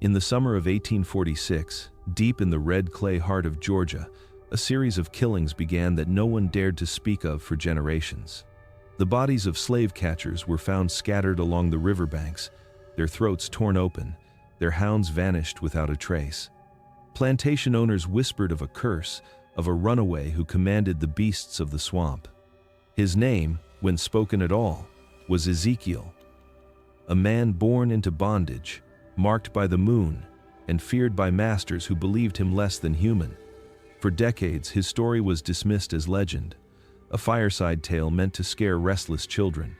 In the summer of 1846, deep in the red clay heart of Georgia, a series of killings began that no one dared to speak of for generations. The bodies of slave catchers were found scattered along the riverbanks, their throats torn open, their hounds vanished without a trace. Plantation owners whispered of a curse, of a runaway who commanded the beasts of the swamp. His name, when spoken at all, was Ezekiel, a man born into bondage, marked by the moon, and feared by masters who believed him less than human. For decades, his story was dismissed as legend, a fireside tale meant to scare restless children.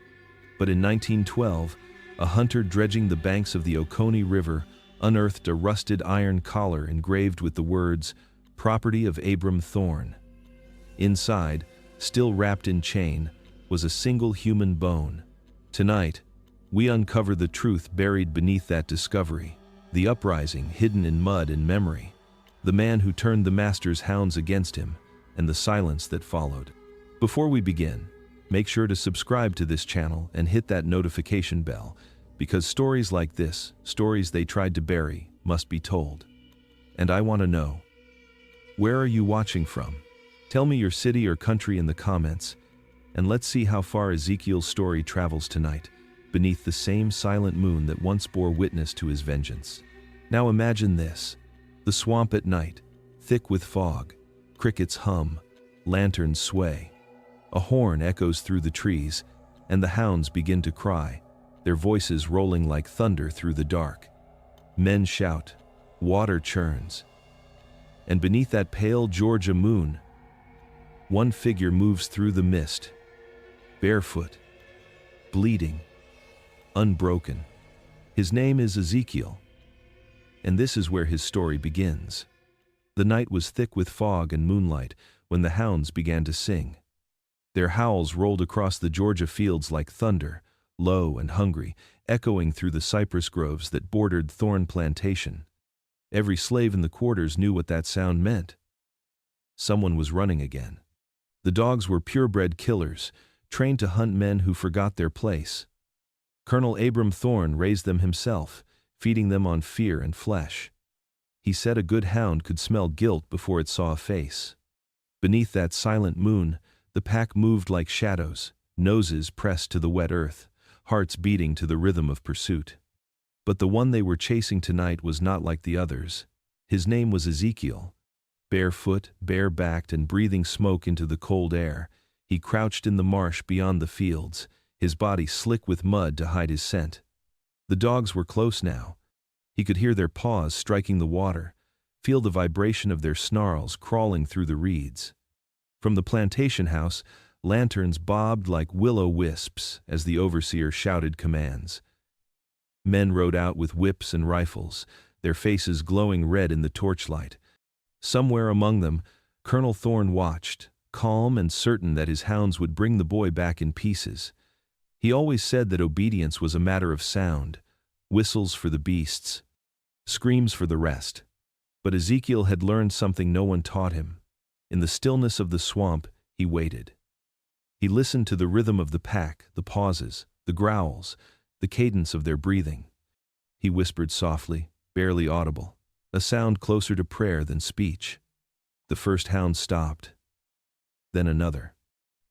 But in 1912, a hunter dredging the banks of the Oconee River unearthed a rusted iron collar engraved with the words, "Property of Abram Thorne." Inside, still wrapped in chain, was a single human bone. Tonight, we uncover the truth buried beneath that discovery, the uprising hidden in mud and memory, the man who turned the master's hounds against him, and the silence that followed. Before we begin, make sure to subscribe to this channel and hit that notification bell, because stories like this, stories they tried to bury, must be told. And I want to know, where are you watching from? Tell me your city or country in the comments, and let's see how far Ezekiel's story travels tonight, beneath the same silent moon that once bore witness to his vengeance. Now imagine this: the swamp at night, thick with fog, crickets hum, lanterns sway. A horn echoes through the trees, and the hounds begin to cry, their voices rolling like thunder through the dark. Men shout, water churns. And beneath that pale Georgia moon, one figure moves through the mist, barefoot, bleeding, unbroken. His name is Ezekiel, and this is where his story begins. The night was thick with fog and moonlight when the hounds began to sing. Their howls rolled across the Georgia fields like thunder, low and hungry, echoing through the cypress groves that bordered Thorne Plantation. Every slave in the quarters knew what that sound meant. Someone was running again. The dogs were purebred killers, trained to hunt men who forgot their place. Colonel Abram Thorne raised them himself, feeding them on fear and flesh. He said a good hound could smell guilt before it saw a face. Beneath that silent moon, the pack moved like shadows, noses pressed to the wet earth, hearts beating to the rhythm of pursuit. But the one they were chasing tonight was not like the others. His name was Ezekiel. Barefoot, bare-backed, and breathing smoke into the cold air, he crouched in the marsh beyond the fields, his body slick with mud to hide his scent. The dogs were close now. He could hear their paws striking the water, feel the vibration of their snarls crawling through the reeds. From the plantation house, lanterns bobbed like will-o'-wisps as the overseer shouted commands. Men rode out with whips and rifles, their faces glowing red in the torchlight. Somewhere among them, Colonel Thorne watched, calm and certain that his hounds would bring the boy back in pieces. He always said that obedience was a matter of sound, whistles for the beasts, screams for the rest. But Ezekiel had learned something no one taught him. In the stillness of the swamp, he waited. He listened to the rhythm of the pack, the pauses, the growls, the cadence of their breathing. He whispered softly, barely audible, a sound closer to prayer than speech. The first hound stopped. Then another.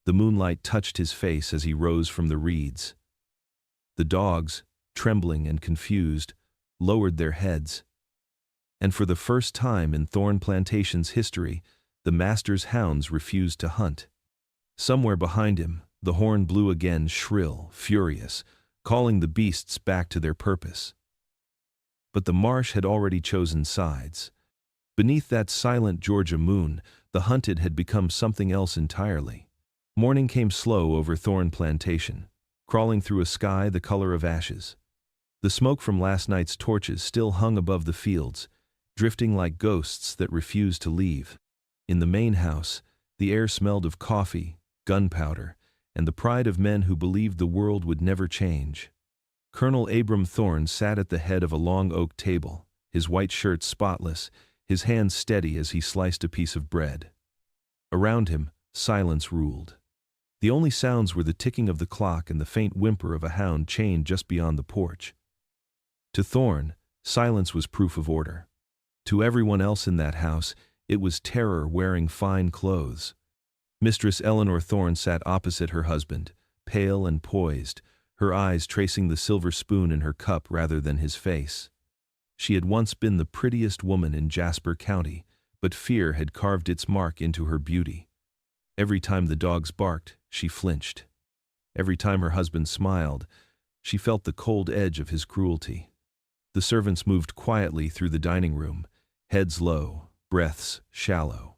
The moonlight touched his face as he rose from the reeds. The dogs, trembling and confused, lowered their heads. And for the first time in Thorne Plantation's history, the master's hounds refused to hunt. Somewhere behind him, the horn blew again, shrill, furious, calling the beasts back to their purpose. But the marsh had already chosen sides. Beneath that silent Georgia moon, the hunted had become something else entirely. Morning came slow over Thorne Plantation, crawling through a sky the color of ashes. The smoke from last night's torches still hung above the fields, drifting like ghosts that refused to leave. In the main house, the air smelled of coffee, gunpowder, and the pride of men who believed the world would never change. Colonel Abram Thorne sat at the head of a long oak table, his white shirt spotless, his hands steady as he sliced a piece of bread. Around him, silence ruled. The only sounds were the ticking of the clock and the faint whimper of a hound chained just beyond the porch. To Thorne, Silence was proof of order. To everyone else in that house, it was terror wearing fine clothes. Mistress Eleanor Thorne sat opposite her husband, pale and poised, her eyes tracing the silver spoon in her cup rather than his face. She had once been the prettiest woman in Jasper County, but fear had carved its mark into her beauty. Every time the dogs barked, she flinched. Every time her husband smiled, she felt the cold edge of his cruelty. The servants moved quietly through the dining room, heads low, breaths shallow.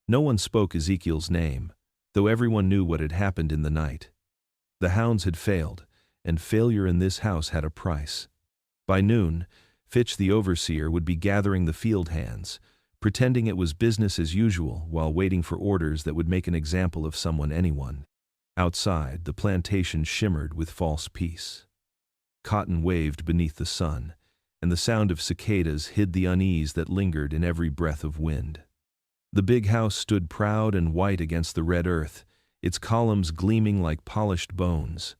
No one spoke Ezekiel's name, though everyone knew what had happened in the night. The hounds had failed, and failure in this house had a price. By noon, Fitch the overseer would be gathering the field hands, pretending it was business as usual while waiting for orders that would make an example of anyone. Outside, the plantation shimmered with false peace. Cotton waved beneath the sun, and the sound of cicadas hid the unease that lingered in every breath of wind. The big house stood proud and white against the red earth, its columns gleaming like polished bones.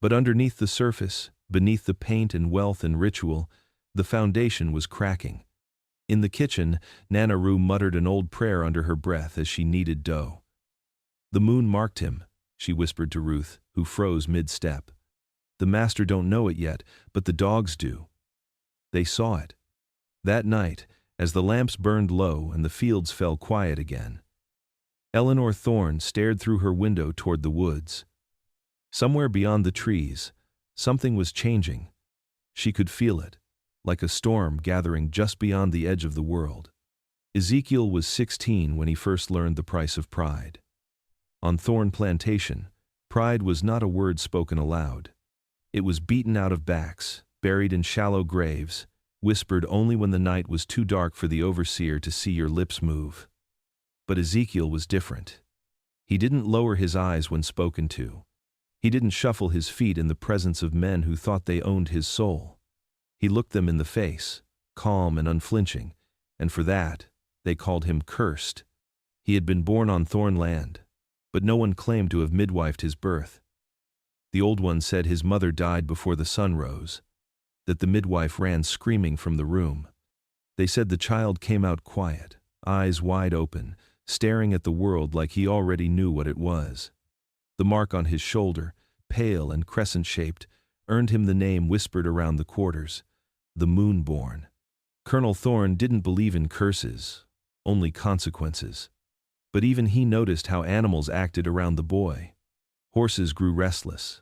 But underneath the surface, beneath the paint and wealth and ritual, the foundation was cracking. In the kitchen, Nana Roo muttered an old prayer under her breath as she kneaded dough. "The moon marked him," she whispered to Ruth, who froze mid-step. "The master don't know it yet, but the dogs do." They saw it. That night, as the lamps burned low and the fields fell quiet again, Eleanor Thorne stared through her window toward the woods. Somewhere beyond the trees, something was changing. She could feel it, like a storm gathering just beyond the edge of the world. Ezekiel was 16 when he first learned the price of pride. On Thorne Plantation, pride was not a word spoken aloud. It was beaten out of backs, buried in shallow graves, whispered only when the night was too dark for the overseer to see your lips move. But Ezekiel was different. He didn't lower his eyes when spoken to. He didn't shuffle his feet in the presence of men who thought they owned his soul. He looked them in the face, calm and unflinching, and for that, they called him cursed. He had been born on Thorne land, but no one claimed to have midwifed his birth. The old one said his mother died before the sun rose, that the midwife ran screaming from the room. They said the child came out quiet, eyes wide open, staring at the world like he already knew what it was. The mark on his shoulder, pale and crescent-shaped, earned him the name whispered around the quarters, the Moonborn. Colonel Thorne didn't believe in curses, only consequences. But even he noticed how animals acted around the boy. Horses grew restless.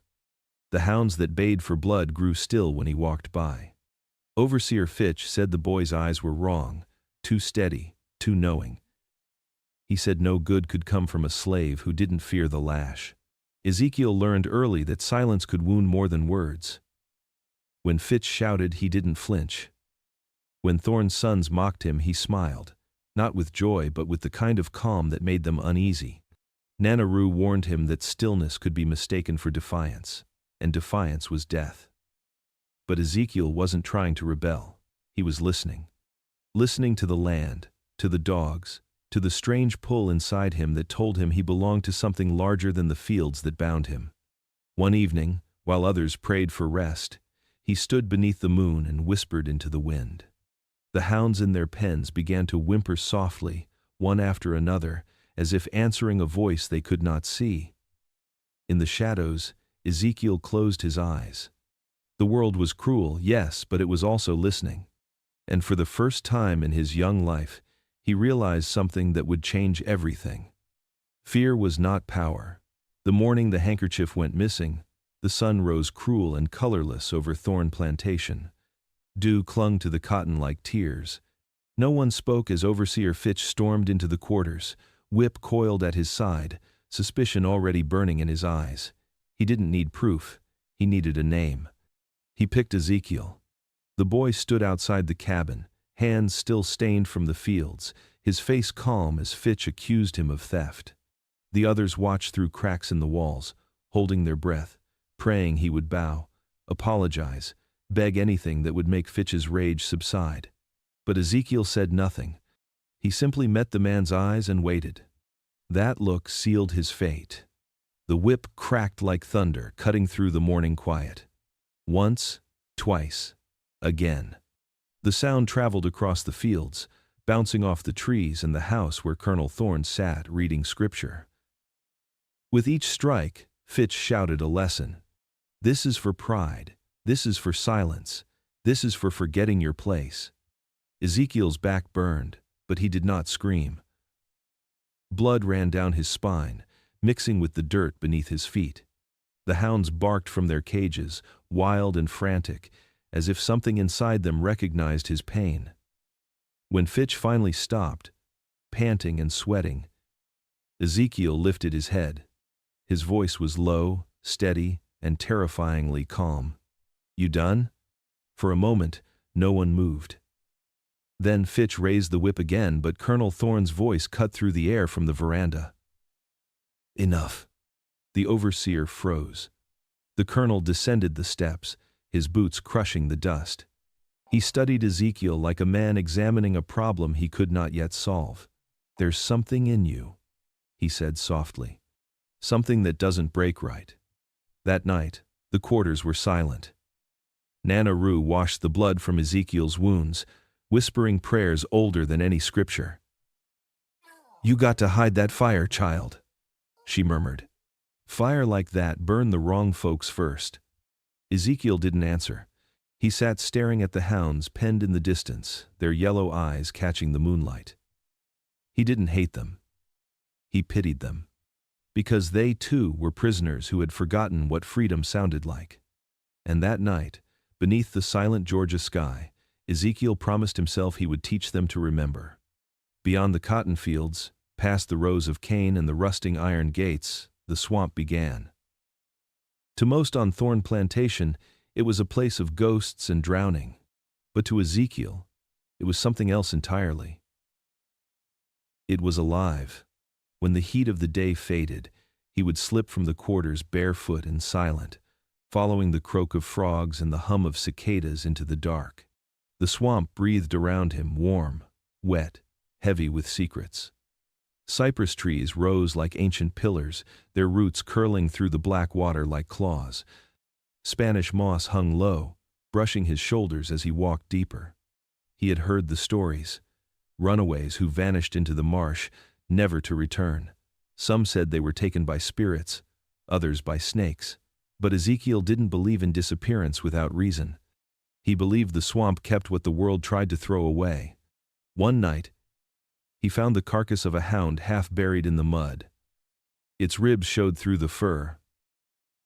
The hounds that bayed for blood grew still when he walked by. Overseer Fitch said the boy's eyes were wrong, too steady, too knowing. He said no good could come from a slave who didn't fear the lash. Ezekiel learned early that silence could wound more than words. When Fitch shouted, he didn't flinch. When Thorne's sons mocked him, he smiled, not with joy but with the kind of calm that made them uneasy. Nana Roo warned him that stillness could be mistaken for defiance, and defiance was death. But Ezekiel wasn't trying to rebel. He was listening. Listening to the land, to the dogs, to the strange pull inside him that told him he belonged to something larger than the fields that bound him. One evening, while others prayed for rest, he stood beneath the moon and whispered into the wind. The hounds in their pens began to whimper softly, one after another, as if answering a voice they could not see. In the shadows, Ezekiel closed his eyes. The world was cruel, yes, but it was also listening. And for the first time in his young life, he realized something that would change everything. Fear was not power. The morning the handkerchief went missing, the sun rose cruel and colorless over Thorne Plantation. Dew clung to the cotton like tears. No one spoke as Overseer Fitch stormed into the quarters, whip coiled at his side, suspicion already burning in his eyes. He didn't need proof. He needed a name. He picked Ezekiel. The boy stood outside the cabin, hands still stained from the fields, his face calm as Fitch accused him of theft. The others watched through cracks in the walls, holding their breath, praying he would bow, apologize, beg anything that would make Fitch's rage subside. But Ezekiel said nothing. He simply met the man's eyes and waited. That look sealed his fate. The whip cracked like thunder, cutting through the morning quiet. Once, twice. Again. The sound traveled across the fields, bouncing off the trees and the house where Colonel Thorne sat reading scripture. With each strike, Fitch shouted a lesson. This is for pride. This is for silence. This is for forgetting your place. Ezekiel's back burned, but he did not scream. Blood ran down his spine, mixing with the dirt beneath his feet. The hounds barked from their cages, wild and frantic, as if something inside them recognized his pain. When Fitch finally stopped, panting and sweating, Ezekiel lifted his head. His voice was low, steady, and terrifyingly calm. "You done?" For a moment, no one moved. Then Fitch raised the whip again, but Colonel Thorne's voice cut through the air from the veranda. "Enough." The overseer froze. The colonel descended the steps, his boots crushing the dust. He studied Ezekiel like a man examining a problem he could not yet solve. "There's something in you," he said softly. "Something that doesn't break right." That night, the quarters were silent. Nana Rue washed the blood from Ezekiel's wounds, whispering prayers older than any scripture. "You got to hide that fire, child," she murmured. "Fire like that burned the wrong folks first." Ezekiel didn't answer. He sat staring at the hounds penned in the distance, their yellow eyes catching the moonlight. He didn't hate them. He pitied them. Because they, too, were prisoners who had forgotten what freedom sounded like. And that night, beneath the silent Georgia sky, Ezekiel promised himself he would teach them to remember. Beyond the cotton fields, past the rows of cane and the rusting iron gates, the swamp began. To most on Thorne Plantation, it was a place of ghosts and drowning. But to Ezekiel, it was something else entirely. It was alive. When the heat of the day faded, he would slip from the quarters barefoot and silent, following the croak of frogs and the hum of cicadas into the dark. The swamp breathed around him, warm, wet, heavy with secrets. Cypress trees rose like ancient pillars, their roots curling through the black water like claws. Spanish moss hung low, brushing his shoulders as he walked deeper. He had heard the stories. Runaways who vanished into the marsh, never to return. Some said they were taken by spirits, others by snakes. But Ezekiel didn't believe in disappearance without reason. He believed the swamp kept what the world tried to throw away. One night, he found the carcass of a hound half buried in the mud. Its ribs showed through the fur,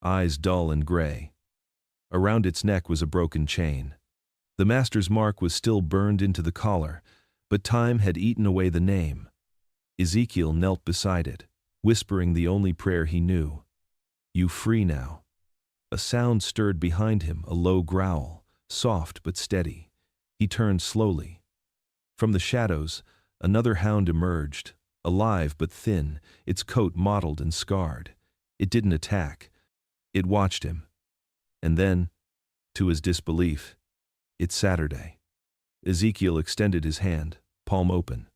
eyes dull and gray. Around its neck was a broken chain. The master's mark was still burned into the collar, but time had eaten away the name. Ezekiel knelt beside it, whispering the only prayer he knew. "You free now." A sound stirred behind him, a low growl, soft but steady. He turned slowly. From the shadows, another hound emerged, alive but thin, its coat mottled and scarred. It didn't attack. It watched him. And then, to his disbelief, it's Saturday. Ezekiel extended his hand, palm open.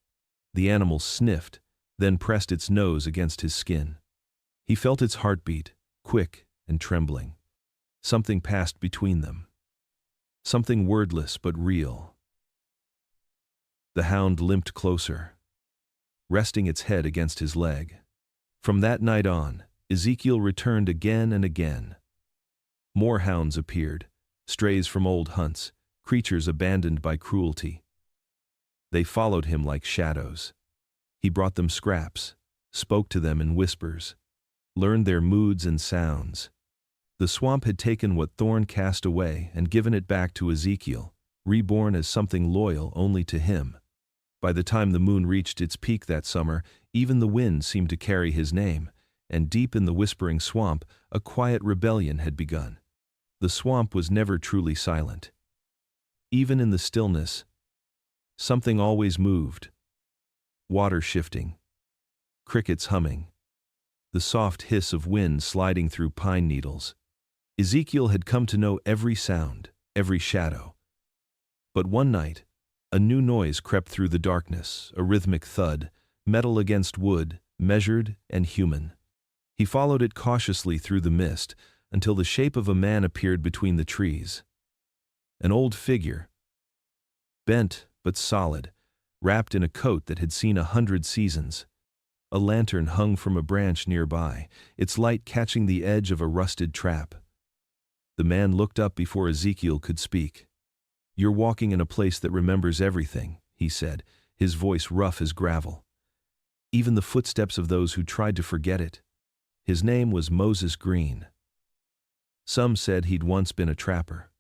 The animal sniffed, then pressed its nose against his skin. He felt its heartbeat, quick and trembling. Something passed between them. Something wordless but real. The hound limped closer, resting its head against his leg. From that night on, Ezekiel returned again and again. More hounds appeared, strays from old hunts, creatures abandoned by cruelty. They followed him like shadows. He brought them scraps, spoke to them in whispers, learned their moods and sounds. The swamp had taken what Thorne cast away and given it back to Ezekiel, reborn as something loyal only to him. By the time the moon reached its peak that summer, even the wind seemed to carry his name, and deep in the whispering swamp, a quiet rebellion had begun. The swamp was never truly silent. Even in the stillness, something always moved. Water shifting, crickets humming, the soft hiss of wind sliding through pine needles. Ezekiel had come to know every sound, every shadow. But one night, a new noise crept through the darkness, a rhythmic thud, metal against wood, measured and human. He followed it cautiously through the mist, until the shape of a man appeared between the trees. An old figure, bent but solid, wrapped in a coat that had seen 100 seasons. A lantern hung from a branch nearby, its light catching the edge of a rusted trap. The man looked up before Ezekiel could speak. "You're walking in a place that remembers everything," he said, his voice rough as gravel. "Even the footsteps of those who tried to forget it." His name was Moses Green. Some said he'd once been a trapper.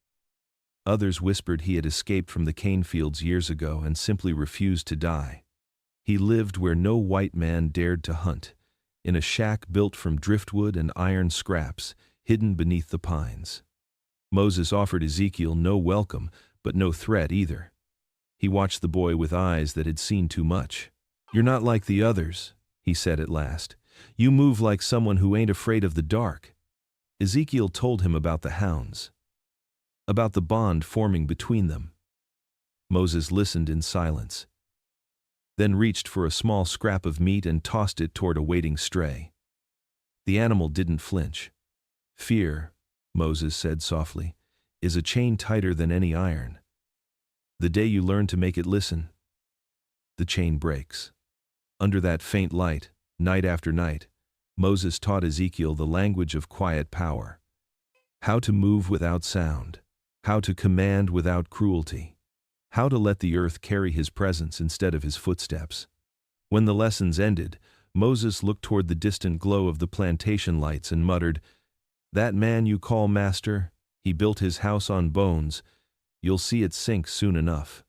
Others whispered he had escaped from the cane fields years ago and simply refused to die. He lived where no white man dared to hunt, in a shack built from driftwood and iron scraps, hidden beneath the pines. Moses offered Ezekiel no welcome, but no threat either. He watched the boy with eyes that had seen too much. "You're not like the others," he said at last. "You move like someone who ain't afraid of the dark." Ezekiel told him about the Hounds, about the bond forming between them. Moses listened in silence, then reached for a small scrap of meat and tossed it toward a waiting stray. The animal didn't flinch. "Fear," Moses said softly, "is a chain tighter than any iron. The day you learn to make it listen, the chain breaks." Under that faint light, night after night, Moses taught Ezekiel the language of quiet power. How to move without sound, how to command without cruelty, how to let the earth carry his presence instead of his footsteps. When the lessons ended, Moses looked toward the distant glow of the plantation lights and muttered, "That man you call master, he built his house on bones. You'll see it sink soon enough."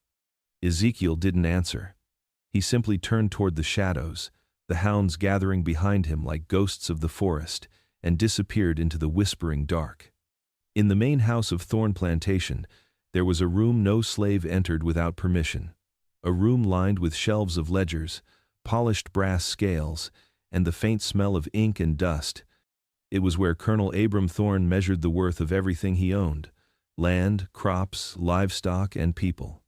Ezekiel didn't answer. He simply turned toward the shadows, the hounds gathering behind him like ghosts of the forest, and disappeared into the whispering dark. In the main house of Thorn Plantation, there was a room no slave entered without permission, a room lined with shelves of ledgers, polished brass scales, and the faint smell of ink and dust. It was where Colonel Abram Thorn measured the worth of everything he owned: land, crops, livestock, and people.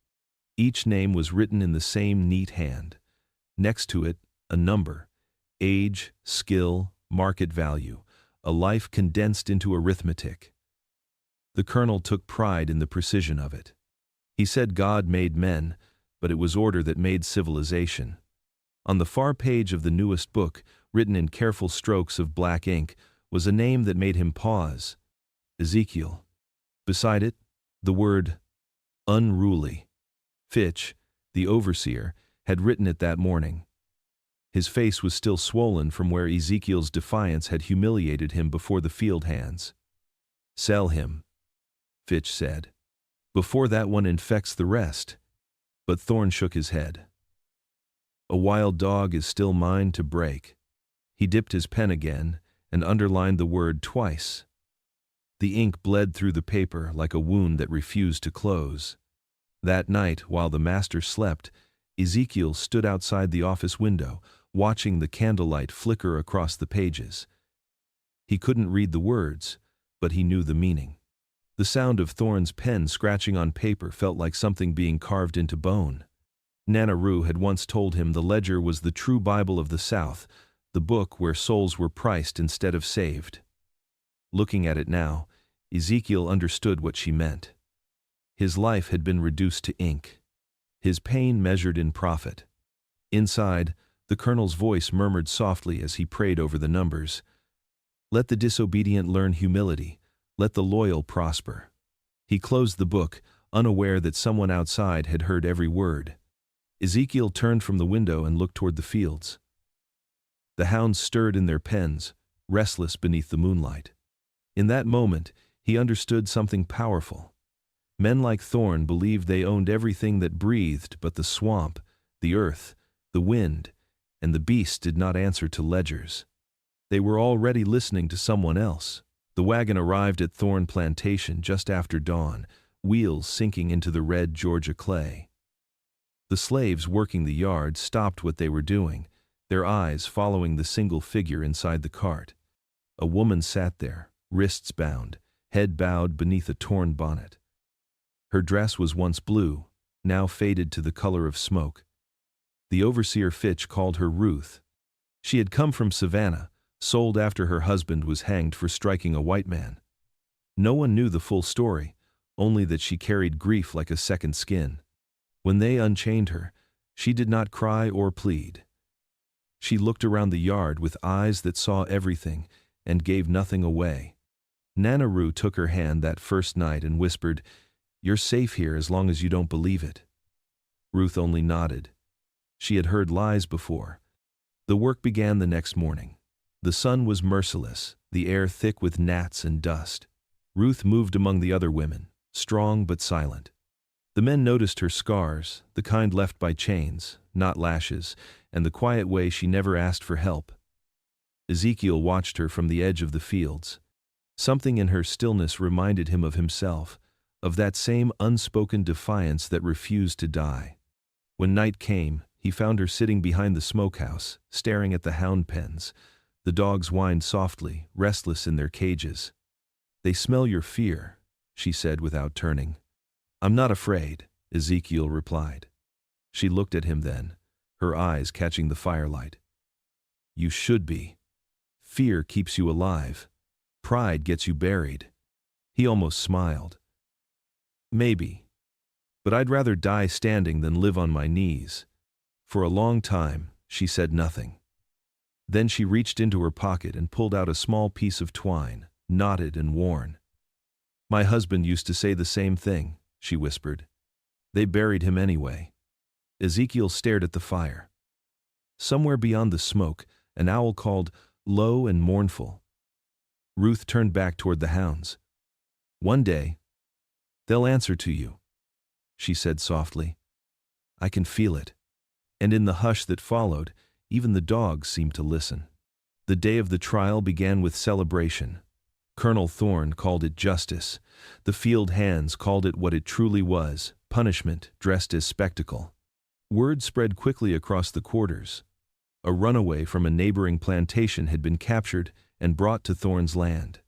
Each name was written in the same neat hand. Next to it, a number: age, skill, market value, a life condensed into arithmetic. The colonel took pride in the precision of it. He said God made men, but it was order that made civilization. On the far page of the newest book, written in careful strokes of black ink, was a name that made him pause: Ezekiel. Beside it, the word unruly. Fitch, the overseer, had written it that morning. His face was still swollen from where Ezekiel's defiance had humiliated him before the field hands. "Sell him," Fitch said, "before that one infects the rest." But Thorn shook his head. "A wild dog is still mine to break." He dipped his pen again and underlined the word twice. The ink bled through the paper like a wound that refused to close. That night, while the master slept, Ezekiel stood outside the office window, watching the candlelight flicker across the pages. He couldn't read the words, but he knew the meaning. The sound of Thorn's pen scratching on paper felt like something being carved into bone. Nana Rue had once told him the ledger was the true Bible of the South, the book where souls were priced instead of saved. Looking at it now, Ezekiel understood what she meant. His life had been reduced to ink, his pain measured in profit. Inside, the colonel's voice murmured softly as he prayed over the numbers. "Let the disobedient learn humility, let the loyal prosper." He closed the book, unaware that someone outside had heard every word. Ezekiel turned from the window and looked toward the fields. The hounds stirred in their pens, restless beneath the moonlight. In that moment, he understood something powerful. Men like Thorn believed they owned everything that breathed, but the swamp, the earth, the wind, and the beasts did not answer to ledgers. They were already listening to someone else. The wagon arrived at Thorn Plantation just after dawn, wheels sinking into the red Georgia clay. The slaves working the yard stopped what they were doing, their eyes following the single figure inside the cart. A woman sat there, wrists bound, head bowed beneath a torn bonnet. Her dress was once blue, now faded to the color of smoke. The overseer Fitch called her Ruth. She had come from Savannah, sold after her husband was hanged for striking a white man. No one knew the full story, only that she carried grief like a second skin. When they unchained her, she did not cry or plead. She looked around the yard with eyes that saw everything and gave nothing away. Nana Roo took her hand that first night and whispered, "You're safe here as long as you don't believe it." Ruth only nodded. She had heard lies before. The work began the next morning. The sun was merciless, the air thick with gnats and dust. Ruth moved among the other women, strong but silent. The men noticed her scars, the kind left by chains, not lashes, and the quiet way she never asked for help. Ezekiel watched her from the edge of the fields. Something in her stillness reminded him of himself, of that same unspoken defiance that refused to die. When night came, he found her sitting behind the smokehouse, staring at the hound pens. The dogs whined softly, restless in their cages. "They smell your fear," she said without turning. "I'm not afraid," Ezekiel replied. She looked at him then, her eyes catching the firelight. "You should be. Fear keeps you alive. Pride gets you buried." He almost smiled. "Maybe. But I'd rather die standing than live on my knees." For a long time, she said nothing. Then she reached into her pocket and pulled out a small piece of twine, knotted and worn. "My husband used to say the same thing," she whispered. "They buried him anyway." Ezekiel stared at the fire. Somewhere beyond the smoke, an owl called, low and mournful. Ruth turned back toward the hounds. "One day, they'll answer to you," she said softly. "I can feel it." And in the hush that followed, even the dogs seemed to listen. The day of the trial began with celebration. Colonel Thorne called it justice. The field hands called it what it truly was, punishment dressed as spectacle. Word spread quickly across the quarters. A runaway from a neighboring plantation had been captured and brought to Thorne's land.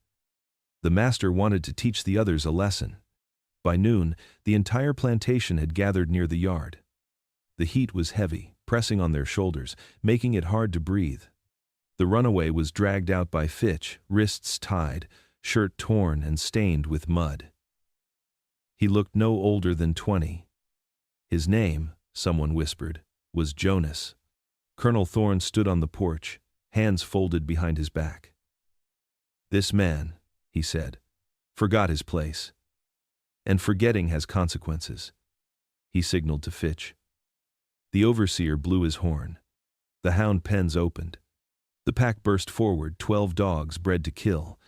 The master wanted to teach the others a lesson. By noon, the entire plantation had gathered near the yard. The heat was heavy, pressing on their shoulders, making it hard to breathe. The runaway was dragged out by Fitch, wrists tied, shirt torn and stained with mud. He looked no older than 20. His name, someone whispered, was Jonas. Colonel Thorne stood on the porch, hands folded behind his back. "This man," he said, "forgot his place. And forgetting has consequences." He signaled to Fitch. The overseer blew his horn. The hound pens opened. The pack burst forward, 12 dogs bred to kill.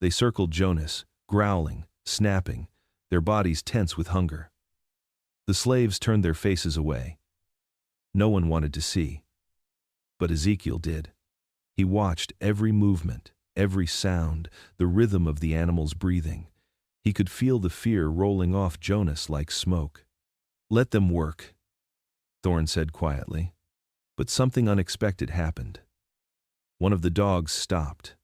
They circled Jonas, growling, snapping, their bodies tense with hunger. The slaves turned their faces away. No one wanted to see. But Ezekiel did. He watched every movement, every sound, the rhythm of the animals' breathing. He could feel the fear rolling off Jonas like smoke. "Let them work," Thorne said quietly. But something unexpected happened. One of the dogs stopped.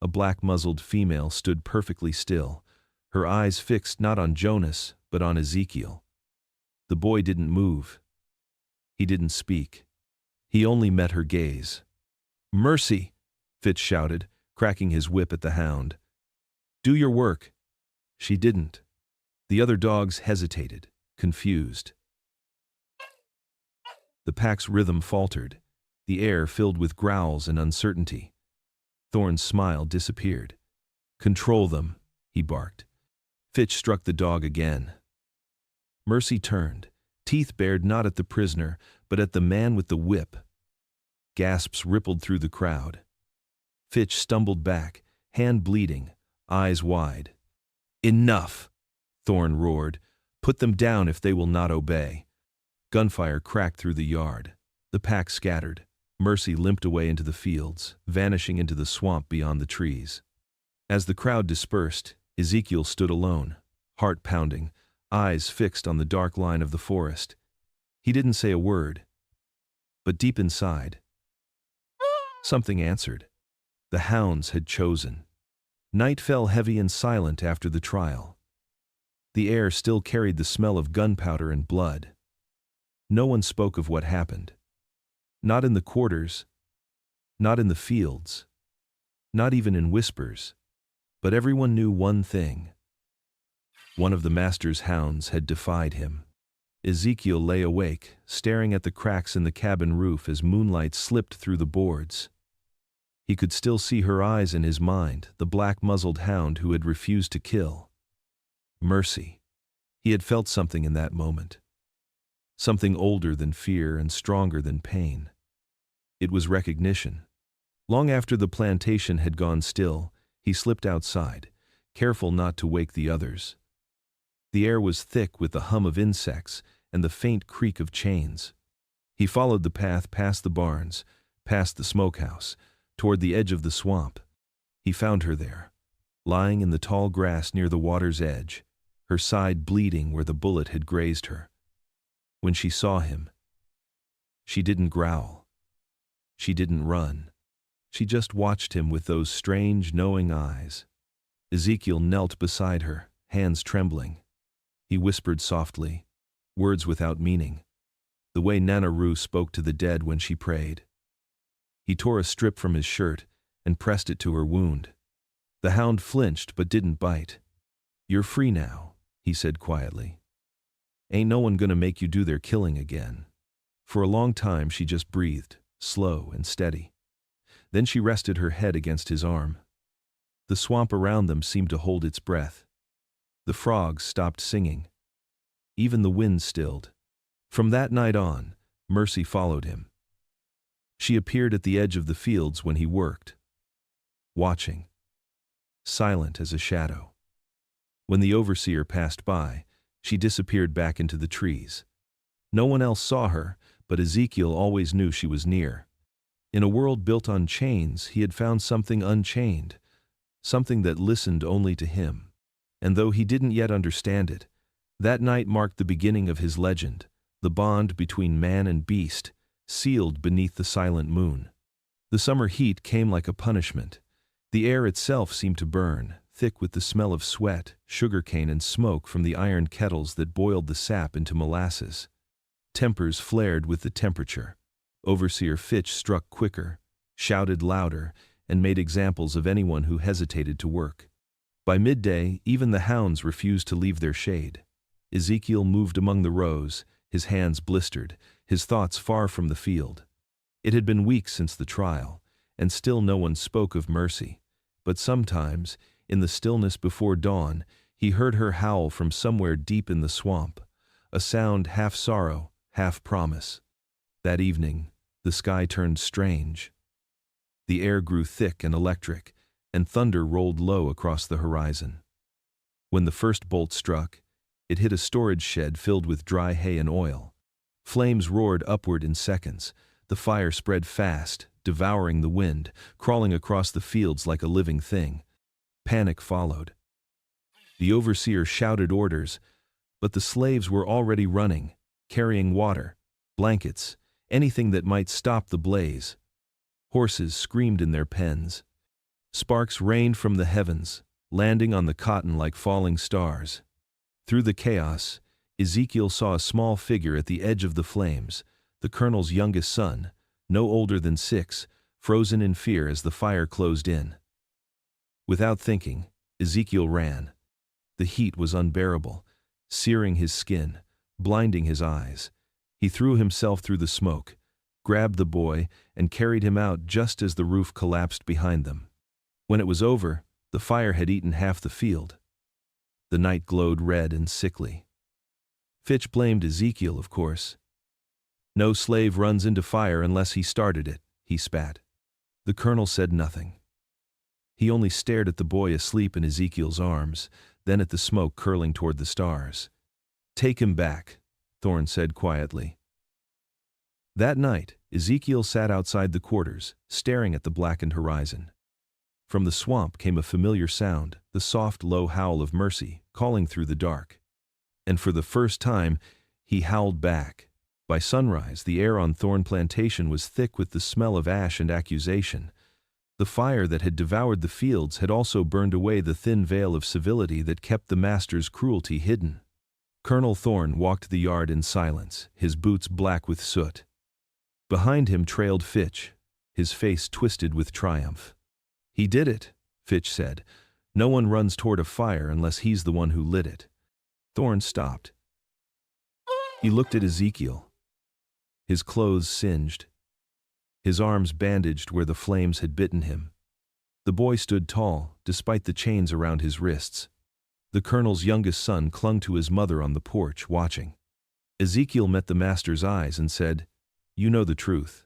A black-muzzled female stood perfectly still, her eyes fixed not on Jonas, but on Ezekiel. The boy didn't move. He didn't speak. He only met her gaze. "Mercy!" Fitz shouted, cracking his whip at the hound. "Do your work." She didn't. The other dogs hesitated, confused. The pack's rhythm faltered, the air filled with growls and uncertainty. Thorne's smile disappeared. "Control them," he barked. Fitch struck the dog again. Mercy turned, teeth bared not at the prisoner, but at the man with the whip. Gasps rippled through the crowd. Fitch stumbled back, hand bleeding, eyes wide. "Enough!" Thorne roared. "Put them down if they will not obey." Gunfire cracked through the yard. The pack scattered. Mercy limped away into the fields, vanishing into the swamp beyond the trees. As the crowd dispersed, Ezekiel stood alone, heart pounding, eyes fixed on the dark line of the forest. He didn't say a word. But deep inside, something answered. The hounds had chosen. Night fell heavy and silent after the trial. The air still carried the smell of gunpowder and blood. No one spoke of what happened. Not in the quarters, not in the fields, not even in whispers. But everyone knew one thing. One of the master's hounds had defied him. Ezekiel lay awake, staring at the cracks in the cabin roof as moonlight slipped through the boards. He could still see her eyes in his mind, the black-muzzled hound who had refused to kill. Mercy. He had felt something in that moment. Something older than fear and stronger than pain. It was recognition. Long after the plantation had gone still, he slipped outside, careful not to wake the others. The air was thick with the hum of insects and the faint creak of chains. He followed the path past the barns, past the smokehouse, toward the edge of the swamp. He found her there, lying in the tall grass near the water's edge, her side bleeding where the bullet had grazed her. When she saw him, she didn't growl. She didn't run. She just watched him with those strange, knowing eyes. Ezekiel knelt beside her, hands trembling. He whispered softly, words without meaning, the way Nana Roo spoke to the dead when she prayed. He tore a strip from his shirt and pressed it to her wound. The hound flinched but didn't bite. "You're free now," he said quietly. "Ain't no one gonna make you do their killing again." For a long time she just breathed, slow and steady. Then she rested her head against his arm. The swamp around them seemed to hold its breath. The frogs stopped singing. Even the wind stilled. From that night on, Mercy followed him. She appeared at the edge of the fields when he worked, watching, silent as a shadow. When the overseer passed by, she disappeared back into the trees. No one else saw her, but Ezekiel always knew she was near. In a world built on chains, he had found something unchained, something that listened only to him. And though he didn't yet understand it, that night marked the beginning of his legend, the bond between man and beast, sealed beneath the silent moon. The summer heat came like a punishment. The air itself seemed to burn, thick with the smell of sweat, sugarcane, and smoke from the iron kettles that boiled the sap into molasses. Tempers flared with the temperature. Overseer Fitch struck quicker, shouted louder, and made examples of anyone who hesitated to work. By midday, even the hounds refused to leave their shade. Ezekiel moved among the rows, his hands blistered, his thoughts far from the field. It had been weeks since the trial, and still no one spoke of Mercy. But sometimes, in the stillness before dawn, he heard her howl from somewhere deep in the swamp, a sound half sorrow, half promise. That evening, the sky turned strange. The air grew thick and electric, and thunder rolled low across the horizon. When the first bolt struck, it hit a storage shed filled with dry hay and oil. Flames roared upward in seconds. The fire spread fast, devouring the wind, crawling across the fields like a living thing. Panic followed. The overseer shouted orders, but the slaves were already running, carrying water, blankets, anything that might stop the blaze. Horses screamed in their pens. Sparks rained from the heavens, landing on the cotton like falling stars. Through the chaos, Ezekiel saw a small figure at the edge of the flames, the colonel's youngest son, no older than 6, frozen in fear as the fire closed in. Without thinking, Ezekiel ran. The heat was unbearable, searing his skin, blinding his eyes. He threw himself through the smoke, grabbed the boy, and carried him out just as the roof collapsed behind them. When it was over, the fire had eaten half the field. The night glowed red and sickly. Fitch blamed Ezekiel, of course. "No slave runs into fire unless he started it," he spat. The colonel said nothing. He only stared at the boy asleep in Ezekiel's arms, then at the smoke curling toward the stars. "Take him back," Thorne said quietly. That night, Ezekiel sat outside the quarters, staring at the blackened horizon. From the swamp came a familiar sound, the soft, low howl of Mercy, calling through the dark. And for the first time, he howled back. By sunrise, the air on Thorne Plantation was thick with the smell of ash and accusation. The fire that had devoured the fields had also burned away the thin veil of civility that kept the master's cruelty hidden. Colonel Thorne walked the yard in silence, his boots black with soot. Behind him trailed Fitch, his face twisted with triumph. "He did it," Fitch said. "No one runs toward a fire unless he's the one who lit it. Thorn stopped. He looked at Ezekiel, his clothes singed, his arms bandaged where the flames had bitten him. The boy stood tall, despite the chains around his wrists. The colonel's youngest son clung to his mother on the porch, watching. Ezekiel met the master's eyes and said, "You know the truth."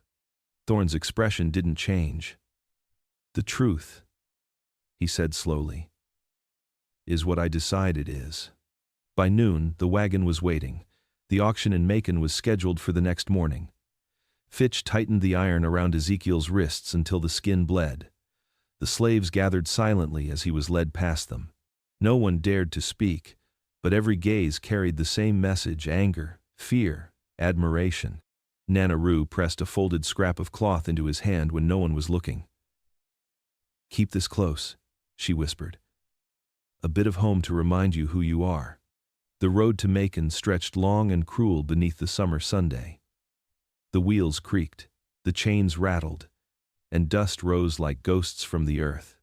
Thorn's expression didn't change. "The truth," he said slowly, "is what I decide it is." By noon, the wagon was waiting. The auction in Macon was scheduled for the next morning. Fitch tightened the iron around Ezekiel's wrists until the skin bled. The slaves gathered silently as he was led past them. No one dared to speak, but every gaze carried the same message: anger, fear, admiration. Nana Rue pressed a folded scrap of cloth into his hand when no one was looking. "Keep this close," she whispered. "A bit of home to remind you who you are." The road to Macon stretched long and cruel beneath the summer Sunday. The wheels creaked, the chains rattled, and dust rose like ghosts from the earth.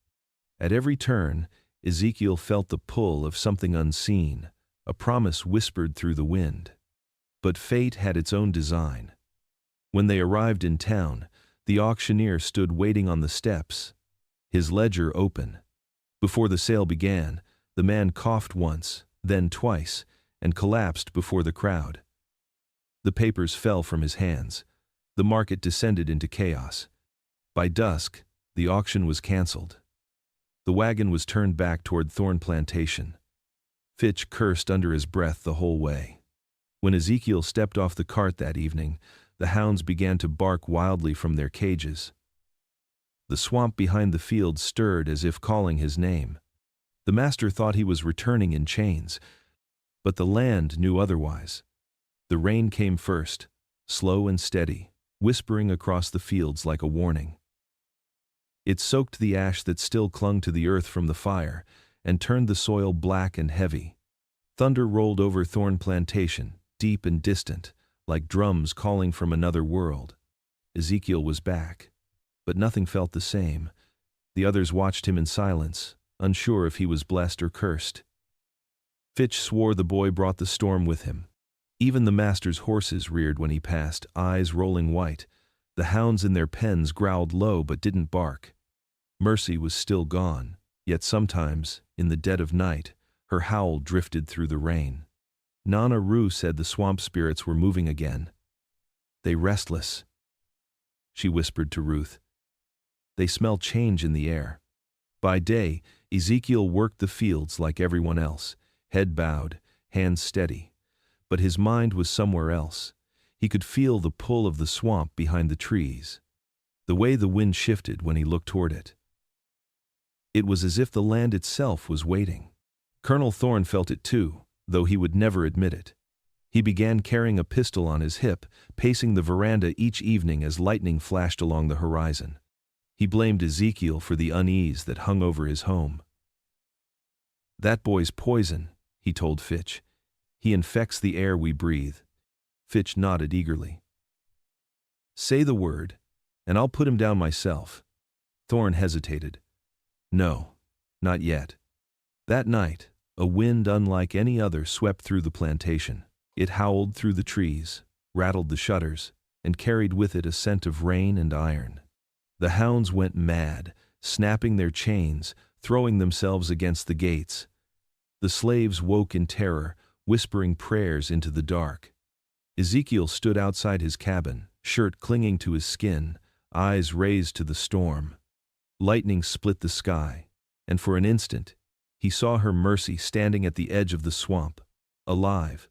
At every turn, Ezekiel felt the pull of something unseen, a promise whispered through the wind. But fate had its own design. When they arrived in town, the auctioneer stood waiting on the steps, his ledger open. Before the sale began, the man coughed once, then twice, and collapsed before the crowd. The papers fell from his hands. The market descended into chaos. By dusk, the auction was canceled. The wagon was turned back toward Thorn Plantation. Fitch cursed under his breath the whole way. When Ezekiel stepped off the cart that evening, the hounds began to bark wildly from their cages. The swamp behind the field stirred as if calling his name. The master thought he was returning in chains, but the land knew otherwise. The rain came first, slow and steady, whispering across the fields like a warning. It soaked the ash that still clung to the earth from the fire and turned the soil black and heavy. Thunder rolled over Thorn Plantation, deep and distant, like drums calling from another world. Ezekiel was back, but nothing felt the same. The others watched him in silence, unsure if he was blessed or cursed. Fitch swore the boy brought the storm with him. Even the master's horses reared when he passed, eyes rolling white. The hounds in their pens growled low but didn't bark. Mercy was still gone, yet sometimes, in the dead of night, her howl drifted through the rain. Nana Rue said the swamp spirits were moving again. "They restless," she whispered to Ruth. "They smell change in the air." By day, Ezekiel worked the fields like everyone else, head bowed, hands steady. But his mind was somewhere else. He could feel the pull of the swamp behind the trees, the way the wind shifted when he looked toward it. It was as if the land itself was waiting. Colonel Thorn felt it too, though he would never admit it. He began carrying a pistol on his hip, pacing the veranda each evening as lightning flashed along the horizon. He blamed Ezekiel for the unease that hung over his home. "That boy's poison," he told Fitch. "He infects the air we breathe." Fitch nodded eagerly. "Say the word, and I'll put him down myself." Thorn hesitated. "No, not yet." That night, a wind unlike any other swept through the plantation. It howled through the trees, rattled the shutters, and carried with it a scent of rain and iron. The hounds went mad, snapping their chains, throwing themselves against the gates. The slaves woke in terror, whispering prayers into the dark. Ezekiel stood outside his cabin, shirt clinging to his skin, eyes raised to the storm. Lightning split the sky, and for an instant, he saw her Mercy standing at the edge of the swamp, alive,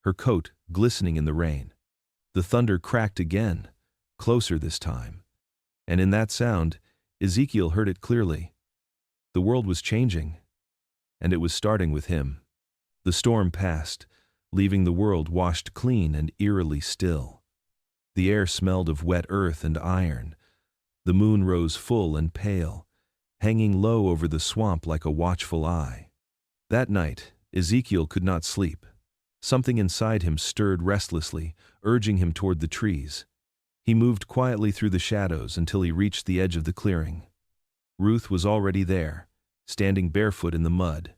her coat glistening in the rain. The thunder cracked again, closer this time. And in that sound, Ezekiel heard it clearly. The world was changing, and it was starting with him. The storm passed, leaving the world washed clean and eerily still. The air smelled of wet earth and iron. The moon rose full and pale, hanging low over the swamp like a watchful eye. That night, Ezekiel could not sleep. Something inside him stirred restlessly, urging him toward the trees. He moved quietly through the shadows until he reached the edge of the clearing. Ruth was already there, standing barefoot in the mud,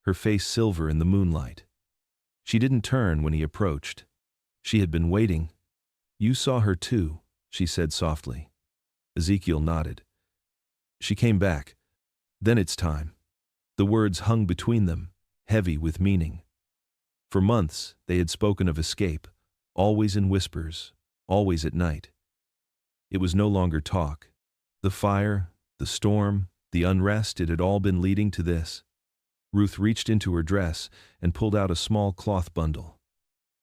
her face silver in the moonlight. She didn't turn when he approached. She had been waiting. "You saw her too," she said softly. Ezekiel nodded. She came back. "Then it's time." The words hung between them, heavy with meaning. For months they had spoken of escape, always in whispers, always at night. It was no longer talk. The fire, the storm, the unrest, it had all been leading to this. Ruth reached into her dress and pulled out a small cloth bundle.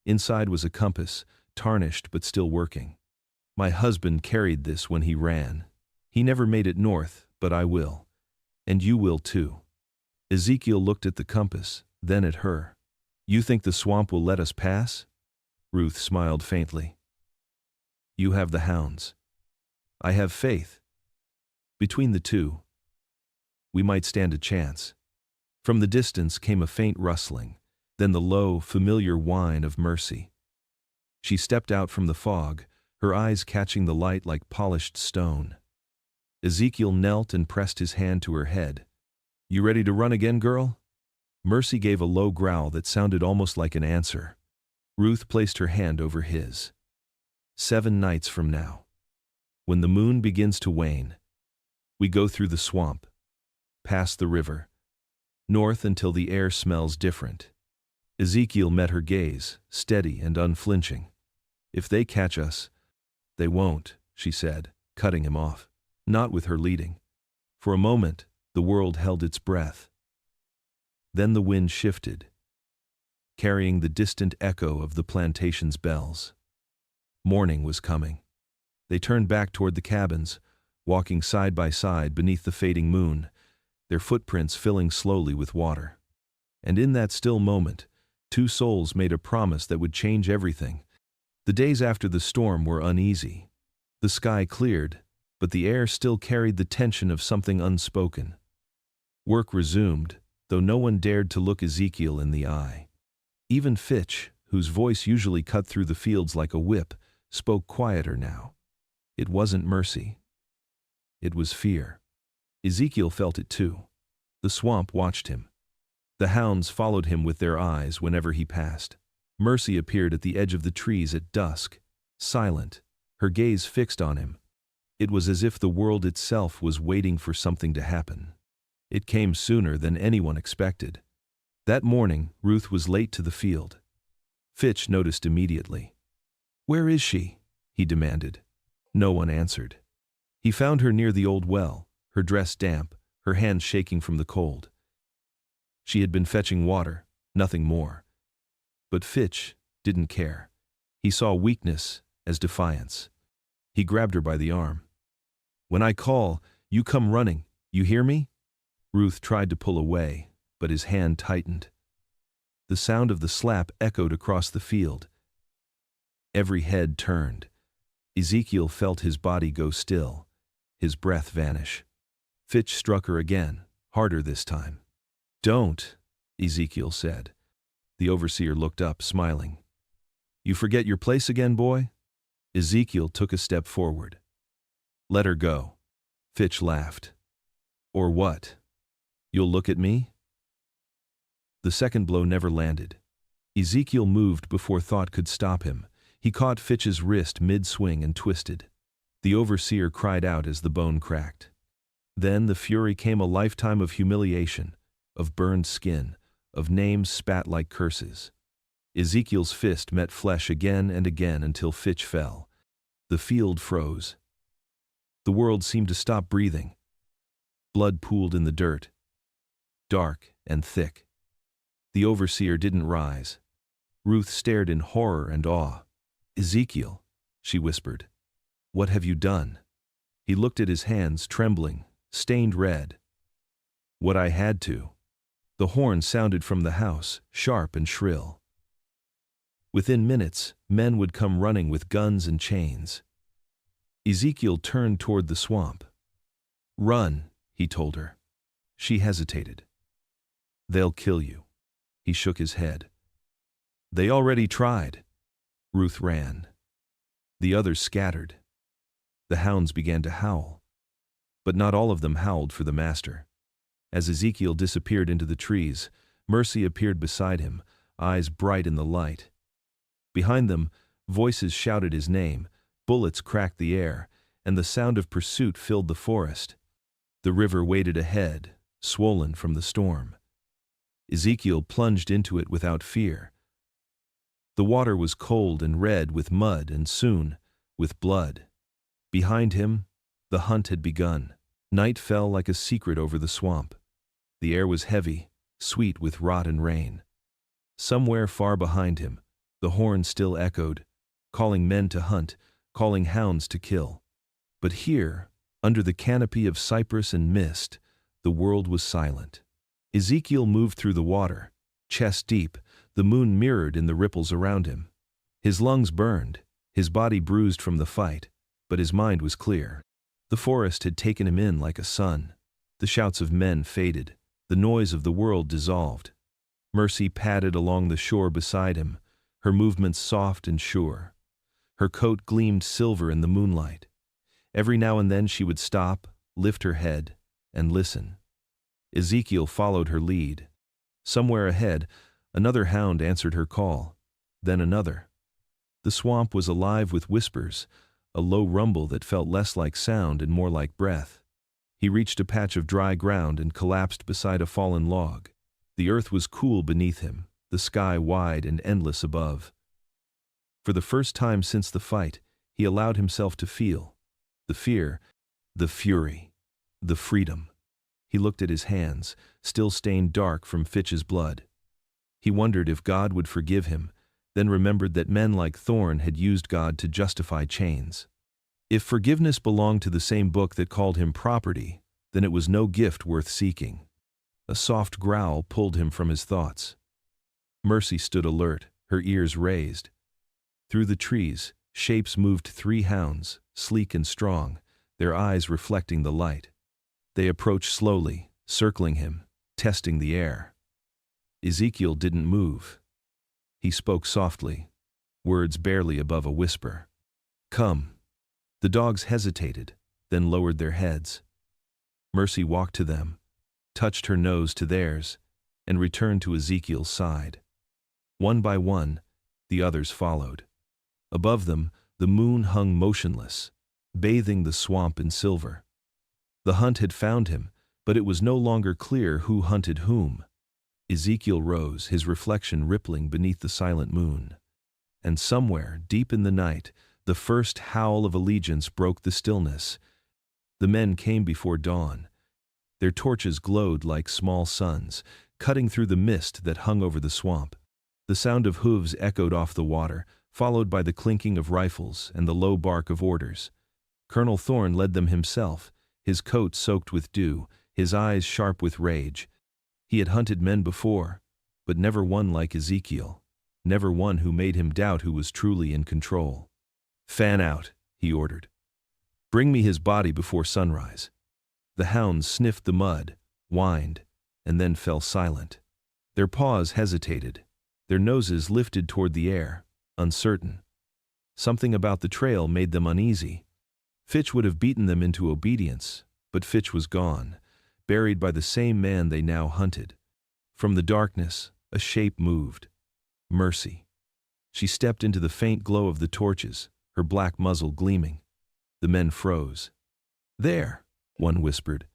Inside was a compass, tarnished but still working. "My husband carried this when he ran. He never made it north, but I will. And you will too." Ezekiel looked at the compass, then at her. "You think the swamp will let us pass?" Ruth smiled faintly. "You have the hounds. I have faith. Between the two, we might stand a chance." From the distance came a faint rustling, then the low, familiar whine of Mercy. She stepped out from the fog, her eyes catching the light like polished stone. Ezekiel knelt and pressed his hand to her head. "You ready to run again, girl?" Mercy gave a low growl that sounded almost like an answer. Ruth placed her hand over his. 7 nights from now, when the moon begins to wane, we go through the swamp, past the river, north until the air smells different." Ezekiel met her gaze, steady and unflinching. "If they catch us, they won't," she said, cutting him off. Not with her leading. For a moment, the world held its breath. Then the wind shifted, carrying the distant echo of the plantation's bells. Morning was coming. They turned back toward the cabins, walking side by side beneath the fading moon, their footprints filling slowly with water. And in that still moment, 2 souls made a promise that would change everything. The days after the storm were uneasy. The sky cleared, but the air still carried the tension of something unspoken. Work resumed, though no one dared to look Ezekiel in the eye. Even Fitch, whose voice usually cut through the fields like a whip, spoke quieter now. It wasn't mercy. It was fear. Ezekiel felt it too. The swamp watched him. The hounds followed him with their eyes whenever he passed. Mercy appeared at the edge of the trees at dusk, silent, her gaze fixed on him. It was as if the world itself was waiting for something to happen. It came sooner than anyone expected. That morning, Ruth was late to the field. Fitch noticed immediately. "Where is she?" he demanded. No one answered. He found her near the old well, her dress damp, her hands shaking from the cold. She had been fetching water, nothing more. But Fitch didn't care. He saw weakness as defiance. He grabbed her by the arm. "When I call, you come running, you hear me?" Ruth tried to pull away, but his hand tightened. The sound of the slap echoed across the field. Every head turned. Ezekiel felt his body go still, his breath vanish. Fitch struck her again, harder this time. "Don't," Ezekiel said. The overseer looked up, smiling. "You forget your place again, boy?" Ezekiel took a step forward. "Let her go." Fitch laughed. "Or what? You'll look at me?" The second blow never landed. Ezekiel moved before thought could stop him. He caught Fitch's wrist mid-swing and twisted. The overseer cried out as the bone cracked. Then the fury came, a lifetime of humiliation, of burned skin, of names spat like curses. Ezekiel's fist met flesh again and again until Fitch fell. The field froze. The world seemed to stop breathing. Blood pooled in the dirt, dark and thick. The overseer didn't rise. Ruth stared in horror and awe. "Ezekiel," she whispered, "what have you done?" He looked at his hands, trembling, stained red. "What I had to." The horn sounded from the house, sharp and shrill. Within minutes, men would come running with guns and chains. Ezekiel turned toward the swamp. "Run," he told her. She hesitated. "They'll kill you." He shook his head. "They already tried." Ruth ran. The others scattered. The hounds began to howl. But not all of them howled for the master. As Ezekiel disappeared into the trees, Mercy appeared beside him, eyes bright in the light. Behind them, voices shouted his name, bullets cracked the air, and the sound of pursuit filled the forest. The river waded ahead, swollen from the storm. Ezekiel plunged into it without fear. The water was cold and red with mud and soon, with blood. Behind him, the hunt had begun. Night fell like a secret over the swamp. The air was heavy, sweet with rot and rain. Somewhere far behind him, the horn still echoed, calling men to hunt, calling hounds to kill. But here, under the canopy of cypress and mist, the world was silent. Ezekiel moved through the water, chest deep, the moon mirrored in the ripples around him. His lungs burned, his body bruised from the fight, but his mind was clear. The forest had taken him in like a sun. The shouts of men faded, the noise of the world dissolved. Mercy padded along the shore beside him, her movements soft and sure. Her coat gleamed silver in the moonlight. Every now and then she would stop, lift her head, and listen. Ezekiel followed her lead. Somewhere ahead, another hound answered her call, then another. The swamp was alive with whispers, a low rumble that felt less like sound and more like breath. He reached a patch of dry ground and collapsed beside a fallen log. The earth was cool beneath him, the sky wide and endless above. For the first time since the fight, he allowed himself to feel the fear, the fury, the freedom. He looked at his hands, still stained dark from Fitch's blood. He wondered if God would forgive him, then remembered that men like Thorn had used God to justify chains. If forgiveness belonged to the same book that called him property, then it was no gift worth seeking. A soft growl pulled him from his thoughts. Mercy stood alert, her ears raised. Through the trees, shapes moved 3 hounds, sleek and strong, their eyes reflecting the light. They approached slowly, circling him, testing the air. Ezekiel didn't move. He spoke softly, words barely above a whisper. "Come." The dogs hesitated, then lowered their heads. Mercy walked to them, touched her nose to theirs, and returned to Ezekiel's side. One by one, the others followed. Above them, the moon hung motionless, bathing the swamp in silver. The hunt had found him, but it was no longer clear who hunted whom. Ezekiel rose, his reflection rippling beneath the silent moon. And somewhere, deep in the night, the first howl of allegiance broke the stillness. The men came before dawn. Their torches glowed like small suns, cutting through the mist that hung over the swamp. The sound of hooves echoed off the water, followed by the clinking of rifles and the low bark of orders. Colonel Thorn led them himself, his coat soaked with dew, his eyes sharp with rage. He had hunted men before, but never one like Ezekiel, never one who made him doubt who was truly in control. "Fan out," he ordered. "Bring me his body before sunrise." The hounds sniffed the mud, whined, and then fell silent. Their paws hesitated, their noses lifted toward the air, uncertain. Something about the trail made them uneasy. Fitch would have beaten them into obedience, but Fitch was gone, buried by the same man they now hunted. From the darkness, a shape moved. Mercy. She stepped into the faint glow of the torches, her black muzzle gleaming. The men froze. "There," one whispered.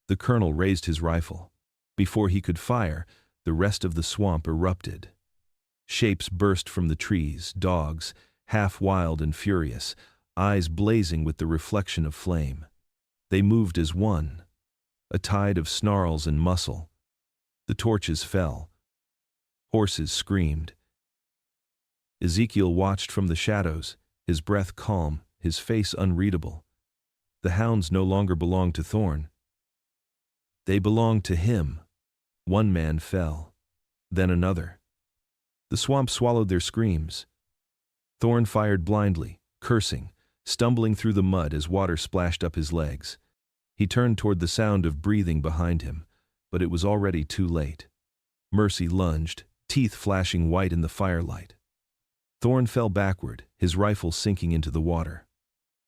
The colonel raised his rifle. Before he could fire, the rest of the swamp erupted. Shapes burst from the trees, dogs, half wild and furious, eyes blazing with the reflection of flame. They moved as one, a tide of snarls and muscle. The torches fell. Horses screamed. Ezekiel watched from the shadows, his breath calm, his face unreadable. The hounds no longer belonged to Thorn. They belonged to him. One man fell, then another. The swamp swallowed their screams. Thorn fired blindly, cursing, stumbling through the mud as water splashed up his legs. He turned toward the sound of breathing behind him, but it was already too late. Mercy lunged, teeth flashing white in the firelight. Thorn fell backward, his rifle sinking into the water.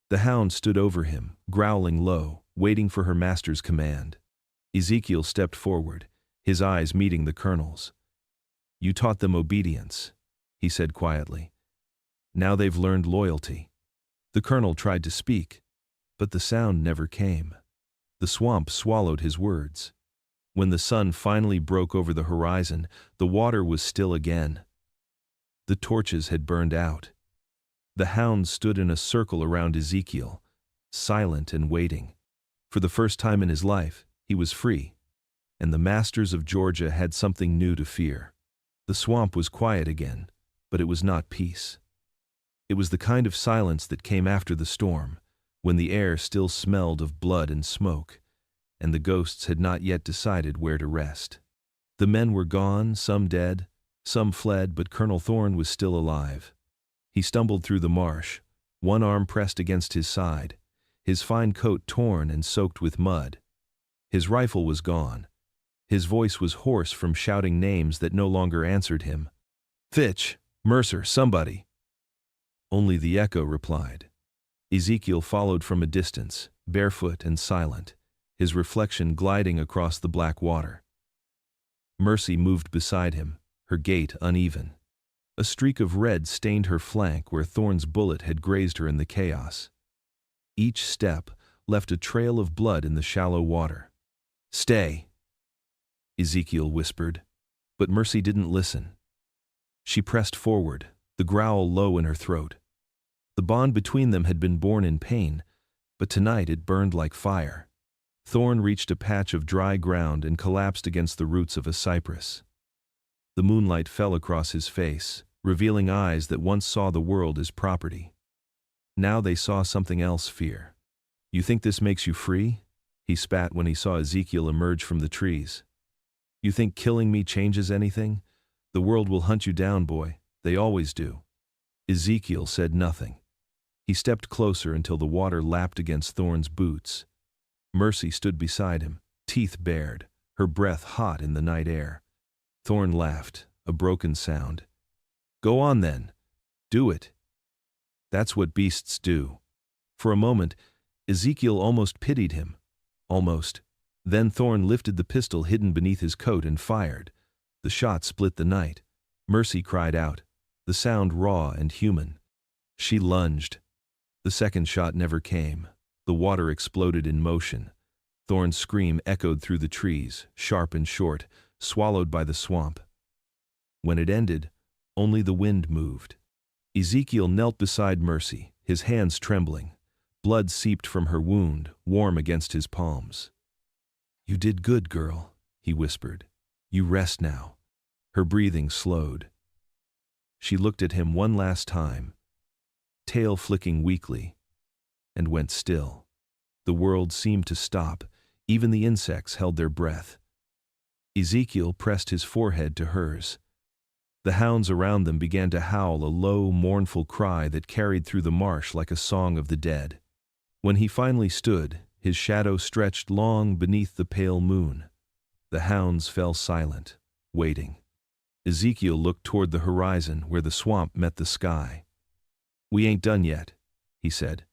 The hound stood over him, growling low, waiting for her master's command. Ezekiel stepped forward, his eyes meeting the colonel's. You taught them obedience, he said quietly. Now they've learned loyalty. The colonel tried to speak, but the sound never came. The swamp swallowed his words. When the sun finally broke over the horizon, the water was still again. The torches had burned out. The hounds stood in a circle around Ezekiel, silent and waiting. For the first time in his life, he was free, and the masters of Georgia had something new to fear. The swamp was quiet again, but it was not peace. It was the kind of silence that came after the storm, when the air still smelled of blood and smoke, and the ghosts had not yet decided where to rest. The men were gone, some dead, some fled, but Colonel Thorne was still alive. He stumbled through the marsh, one arm pressed against his side, his fine coat torn and soaked with mud. His rifle was gone. His voice was hoarse from shouting names that no longer answered him. Fitch, Mercer, somebody. Only the echo replied. Ezekiel followed from a distance, barefoot and silent, his reflection gliding across the black water. Mercy moved beside him, her gait uneven. A streak of red stained her flank where Thorne's bullet had grazed her in the chaos. Each step left a trail of blood in the shallow water. Stay, Ezekiel whispered, but Mercy didn't listen. She pressed forward, the growl low in her throat. The bond between them had been born in pain, but tonight it burned like fire. Thorne reached a patch of dry ground and collapsed against the roots of a cypress. The moonlight fell across his face, revealing eyes that once saw the world as property. Now they saw something else: fear. You think this makes you free? He spat when he saw Ezekiel emerge from the trees. You think killing me changes anything? The world will hunt you down, boy. They always do. Ezekiel said nothing. He stepped closer until the water lapped against Thorne's boots. Mercy stood beside him, teeth bared, her breath hot in the night air. Thorne laughed, a broken sound. Go on then. Do it. That's what beasts do. For a moment, Ezekiel almost pitied him. Almost. Then Thorne lifted the pistol hidden beneath his coat and fired. The shot split the night. Mercy cried out, the sound raw and human. She lunged. The second shot never came. The water exploded in motion. Thorne's scream echoed through the trees, sharp and short, swallowed by the swamp. When it ended, only the wind moved. Ezekiel knelt beside Mercy, his hands trembling. Blood seeped from her wound, warm against his palms. You did good, girl, he whispered. You rest now. Her breathing slowed. She looked at him one last time, tail flicking weakly, and went still. The world seemed to stop. Even the insects held their breath. Ezekiel pressed his forehead to hers. The hounds around them began to howl, a low, mournful cry that carried through the marsh like a song of the dead. When he finally stood, his shadow stretched long beneath the pale moon. The hounds fell silent, waiting. Ezekiel looked toward the horizon where the swamp met the sky. We ain't done yet, he said.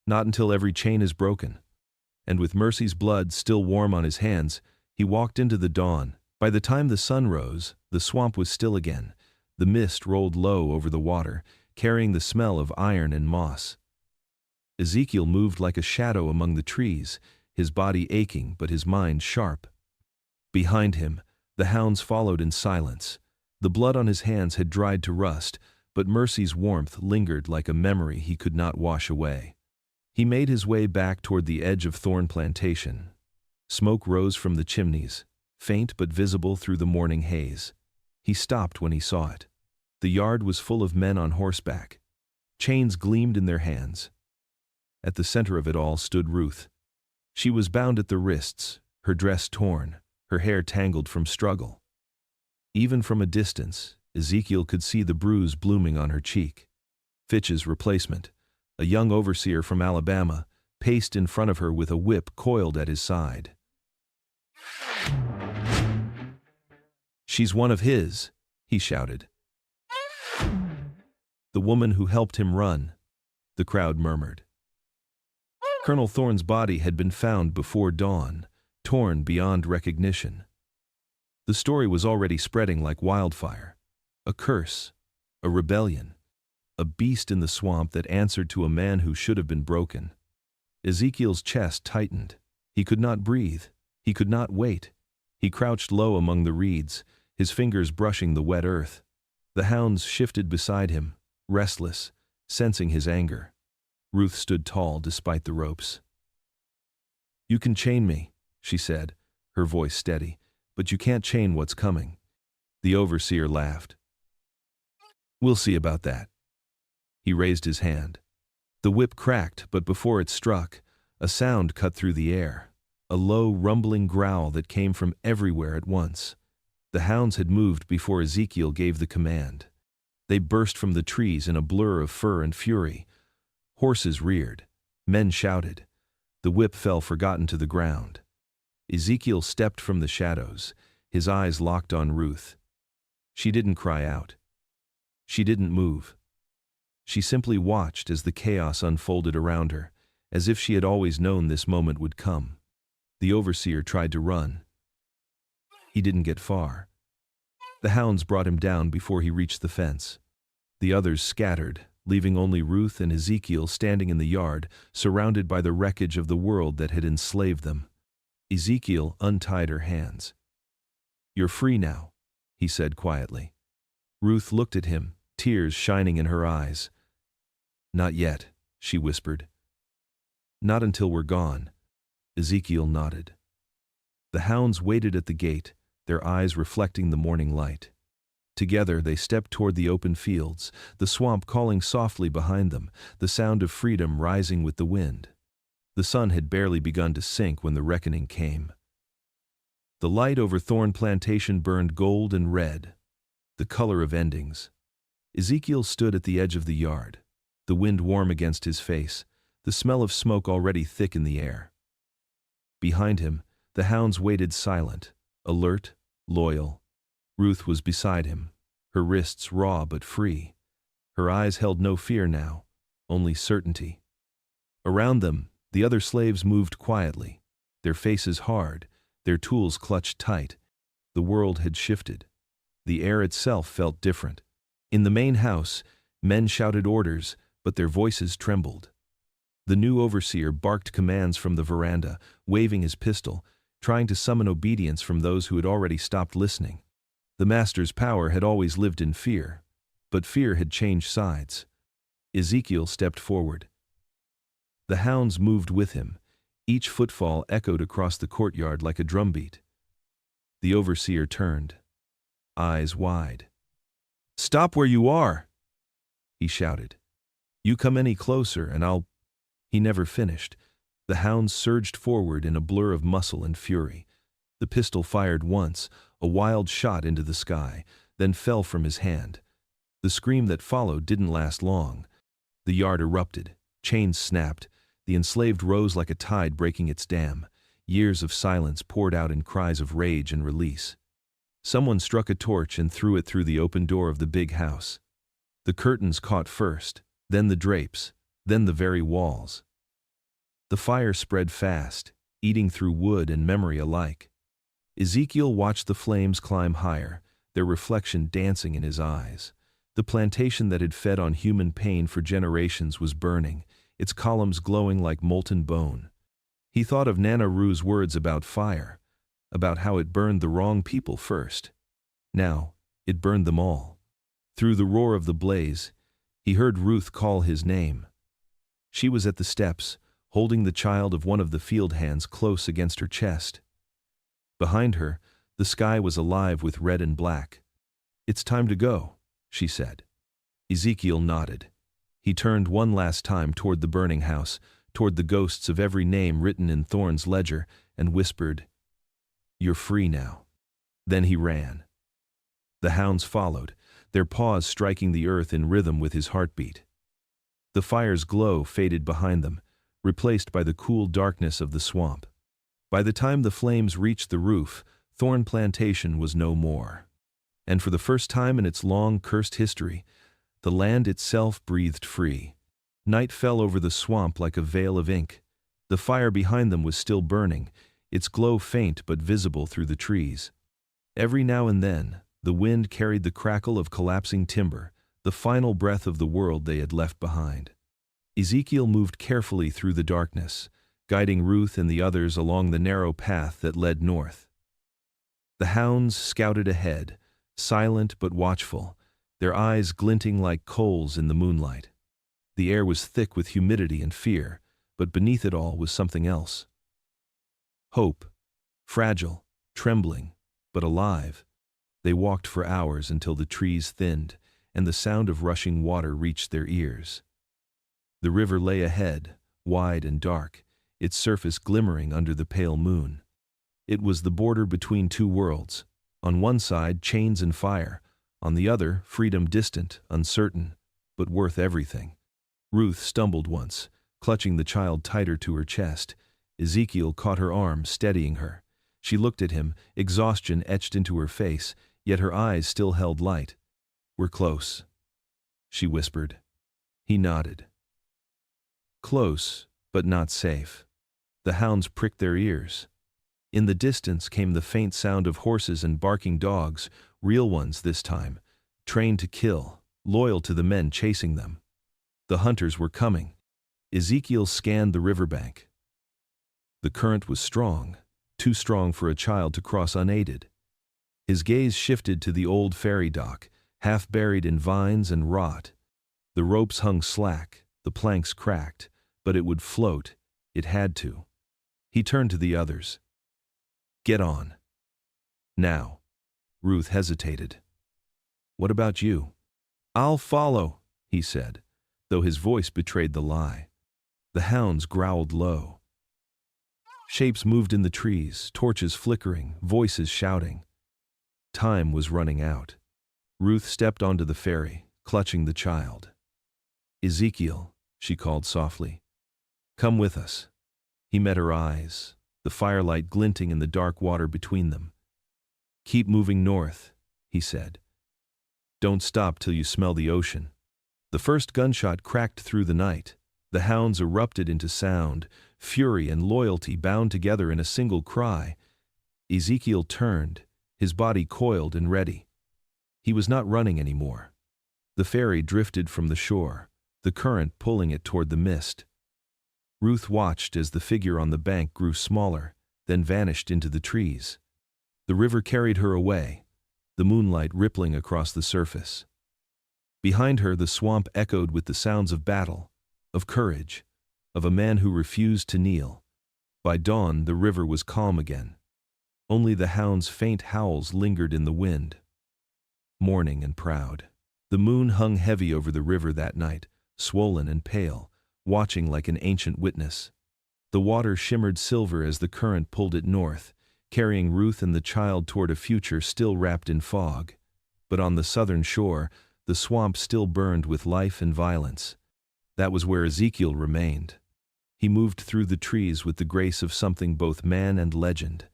Not until every chain is broken. And with Mercy's blood still warm on his hands, he walked into the dawn. By the time the sun rose, the swamp was still again. The mist rolled low over the water, carrying the smell of iron and moss. Ezekiel moved like a shadow among the trees, his body aching but his mind sharp. Behind him, the hounds followed in silence. The blood on his hands had dried to rust, but Mercy's warmth lingered like a memory he could not wash away. He made his way back toward the edge of Thorne Plantation. Smoke rose from the chimneys, faint but visible through the morning haze. He stopped when he saw it. The yard was full of men on horseback. Chains gleamed in their hands. At the center of it all stood Ruth. She was bound at the wrists, her dress torn, her hair tangled from struggle. Even from a distance, Ezekiel could see the bruise blooming on her cheek. Fitch's replacement, a young overseer from Alabama, paced in front of her with a whip coiled at his side. She's one of his, he shouted. The woman who helped him run, the crowd murmured. Colonel Thorne's body had been found before dawn, torn beyond recognition. The story was already spreading like wildfire. A curse, a rebellion, a beast in the swamp that answered to a man who should have been broken. Ezekiel's chest tightened. He could not breathe. He could not wait. He crouched low among the reeds, his fingers brushing the wet earth. The hounds shifted beside him, restless, sensing his anger. Ruth stood tall despite the ropes. "You can chain me," she said, her voice steady, "but you can't chain what's coming." The overseer laughed. "We'll see about that." He raised his hand. The whip cracked, but before it struck, a sound cut through the air, a low, rumbling growl that came from everywhere at once. The hounds had moved before Ezekiel gave the command. They burst from the trees in a blur of fur and fury. Horses reared. Men shouted. The whip fell forgotten to the ground. Ezekiel stepped from the shadows, his eyes locked on Ruth. She didn't cry out. She didn't move. She simply watched as the chaos unfolded around her, as if she had always known this moment would come. The overseer tried to run. He didn't get far. The hounds brought him down before he reached the fence. The others scattered, leaving only Ruth and Ezekiel standing in the yard, surrounded by the wreckage of the world that had enslaved them. Ezekiel untied her hands. "You're free now," he said quietly. Ruth looked at him, tears shining in her eyes. "Not yet," she whispered. "Not until we're gone." Ezekiel nodded. The hounds waited at the gate, their eyes reflecting the morning light. Together they stepped toward the open fields, the swamp calling softly behind them, the sound of freedom rising with the wind. The sun had barely begun to sink when the reckoning came. The light over Thorn Plantation burned gold and red, the color of endings. Ezekiel stood at the edge of the yard, the wind warm against his face, the smell of smoke already thick in the air. Behind him, the hounds waited silent, alert, loyal. Ruth was beside him, her wrists raw but free. Her eyes held no fear now, only certainty. Around them, the other slaves moved quietly, their faces hard, their tools clutched tight. The world had shifted. The air itself felt different. In the main house, men shouted orders, but their voices trembled. The new overseer barked commands from the veranda, waving his pistol, trying to summon obedience from those who had already stopped listening. The master's power had always lived in fear, but fear had changed sides. Ezekiel stepped forward. The hounds moved with him. Each footfall echoed across the courtyard like a drumbeat. The overseer turned, eyes wide. "Stop where you are!" he shouted. "You come any closer and I'll—" He never finished. The hounds surged forward in a blur of muscle and fury. The pistol fired once, a wild shot into the sky, then fell from his hand. The scream that followed didn't last long. The yard erupted, chains snapped, the enslaved rose like a tide breaking its dam. Years of silence poured out in cries of rage and release. Someone struck a torch and threw it through the open door of the big house. The curtains caught first, then the drapes, then the very walls. The fire spread fast, eating through wood and memory alike. Ezekiel watched the flames climb higher, their reflection dancing in his eyes. The plantation that had fed on human pain for generations was burning, its columns glowing like molten bone. He thought of Nana Rue's words about fire, about how it burned the wrong people first. Now, it burned them all. Through the roar of the blaze, he heard Ruth call his name. She was at the steps, holding the child of one of the field hands close against her chest. Behind her, the sky was alive with red and black. "It's time to go," she said. Ezekiel nodded. He turned one last time toward the burning house, toward the ghosts of every name written in Thorn's ledger, and whispered, "You're free now." Then he ran. The hounds followed, their paws striking the earth in rhythm with his heartbeat. The fire's glow faded behind them, replaced by the cool darkness of the swamp. By the time the flames reached the roof, Thorn Plantation was no more. And for the first time in its long, cursed history, the land itself breathed free. Night fell over the swamp like a veil of ink. The fire behind them was still burning, its glow faint but visible through the trees. Every now and then, the wind carried the crackle of collapsing timber, the final breath of the world they had left behind. Ezekiel moved carefully through the darkness, guiding Ruth and the others along the narrow path that led north. The hounds scouted ahead, silent but watchful, their eyes glinting like coals in the moonlight. The air was thick with humidity and fear, but beneath it all was something else. Hope, fragile, trembling, but alive. They walked for hours until the trees thinned, and the sound of rushing water reached their ears. The river lay ahead, wide and dark, its surface glimmering under the pale moon. It was the border between two worlds. On one side, chains and fire. On the other, freedom distant, uncertain, but worth everything. Ruth stumbled once, clutching the child tighter to her chest. Ezekiel caught her arm, steadying her. She looked at him, exhaustion etched into her face, yet her eyes still held light. "We're close," she whispered. He nodded. Close, but not safe. The hounds pricked their ears. In the distance came the faint sound of horses and barking dogs, real ones this time, trained to kill, loyal to the men chasing them. The hunters were coming. Ezekiel scanned the riverbank. The current was strong, too strong for a child to cross unaided. His gaze shifted to the old ferry dock, half buried in vines and rot. The ropes hung slack, the planks cracked, but it would float. It had to. He turned to the others. "Get on. Now." Ruth hesitated. "What about you?" "I'll follow," he said, though his voice betrayed the lie. The hounds growled low. Shapes moved in the trees, torches flickering, voices shouting. Time was running out. Ruth stepped onto the ferry, clutching the child. "Ezekiel," she called softly. "Come with us." He met her eyes, the firelight glinting in the dark water between them. "Keep moving north," he said. "Don't stop till you smell the ocean." The first gunshot cracked through the night. The hounds erupted into sound, fury and loyalty bound together in a single cry. Ezekiel turned, his body coiled and ready. He was not running anymore. The ferry drifted from the shore, the current pulling it toward the mist. Ruth watched as the figure on the bank grew smaller, then vanished into the trees. The river carried her away, the moonlight rippling across the surface. Behind her, the swamp echoed with the sounds of battle, of courage, of a man who refused to kneel. By dawn, the river was calm again. Only the hounds' faint howls lingered in the wind. Mourning and proud. The moon hung heavy over the river that night, swollen and pale, watching like an ancient witness. The water shimmered silver as the current pulled it north, carrying Ruth and the child toward a future still wrapped in fog. But on the southern shore, the swamp still burned with life and violence. That was where Ezekiel remained. He moved through the trees with the grace of something both man and legend.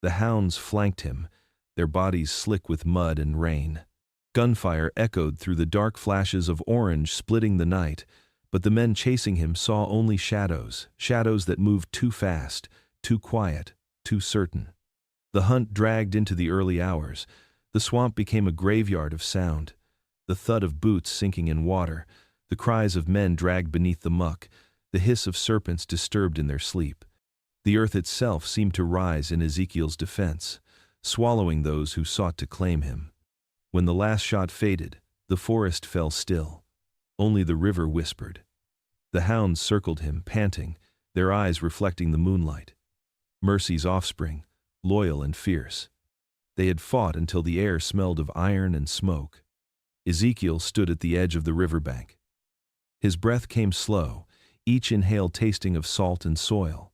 The hounds flanked him, their bodies slick with mud and rain. Gunfire echoed through the dark flashes of orange splitting the night, but the men chasing him saw only shadows, shadows that moved too fast, too quiet, too certain. The hunt dragged into the early hours. The swamp became a graveyard of sound. The thud of boots sinking in water, the cries of men dragged beneath the muck, the hiss of serpents disturbed in their sleep. The earth itself seemed to rise in Ezekiel's defense, swallowing those who sought to claim him. When the last shot faded, the forest fell still. Only the river whispered. The hounds circled him, panting, their eyes reflecting the moonlight. Mercy's offspring, loyal and fierce. They had fought until the air smelled of iron and smoke. Ezekiel stood at the edge of the riverbank. His breath came slow, each inhale tasting of salt and soil.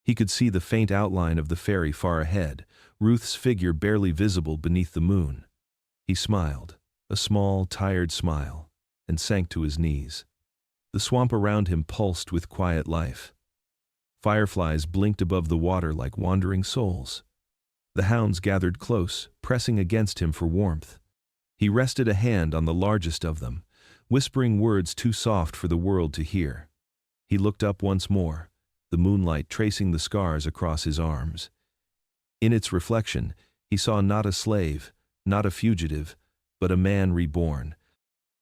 He could see the faint outline of the ferry far ahead, Ruth's figure barely visible beneath the moon. He smiled, a small, tired smile, and sank to his knees. The swamp around him pulsed with quiet life. Fireflies blinked above the water like wandering souls. The hounds gathered close, pressing against him for warmth. He rested a hand on the largest of them, whispering words too soft for the world to hear. He looked up once more, the moonlight tracing the scars across his arms. In its reflection, He saw not a slave, not a fugitive, but a man reborn.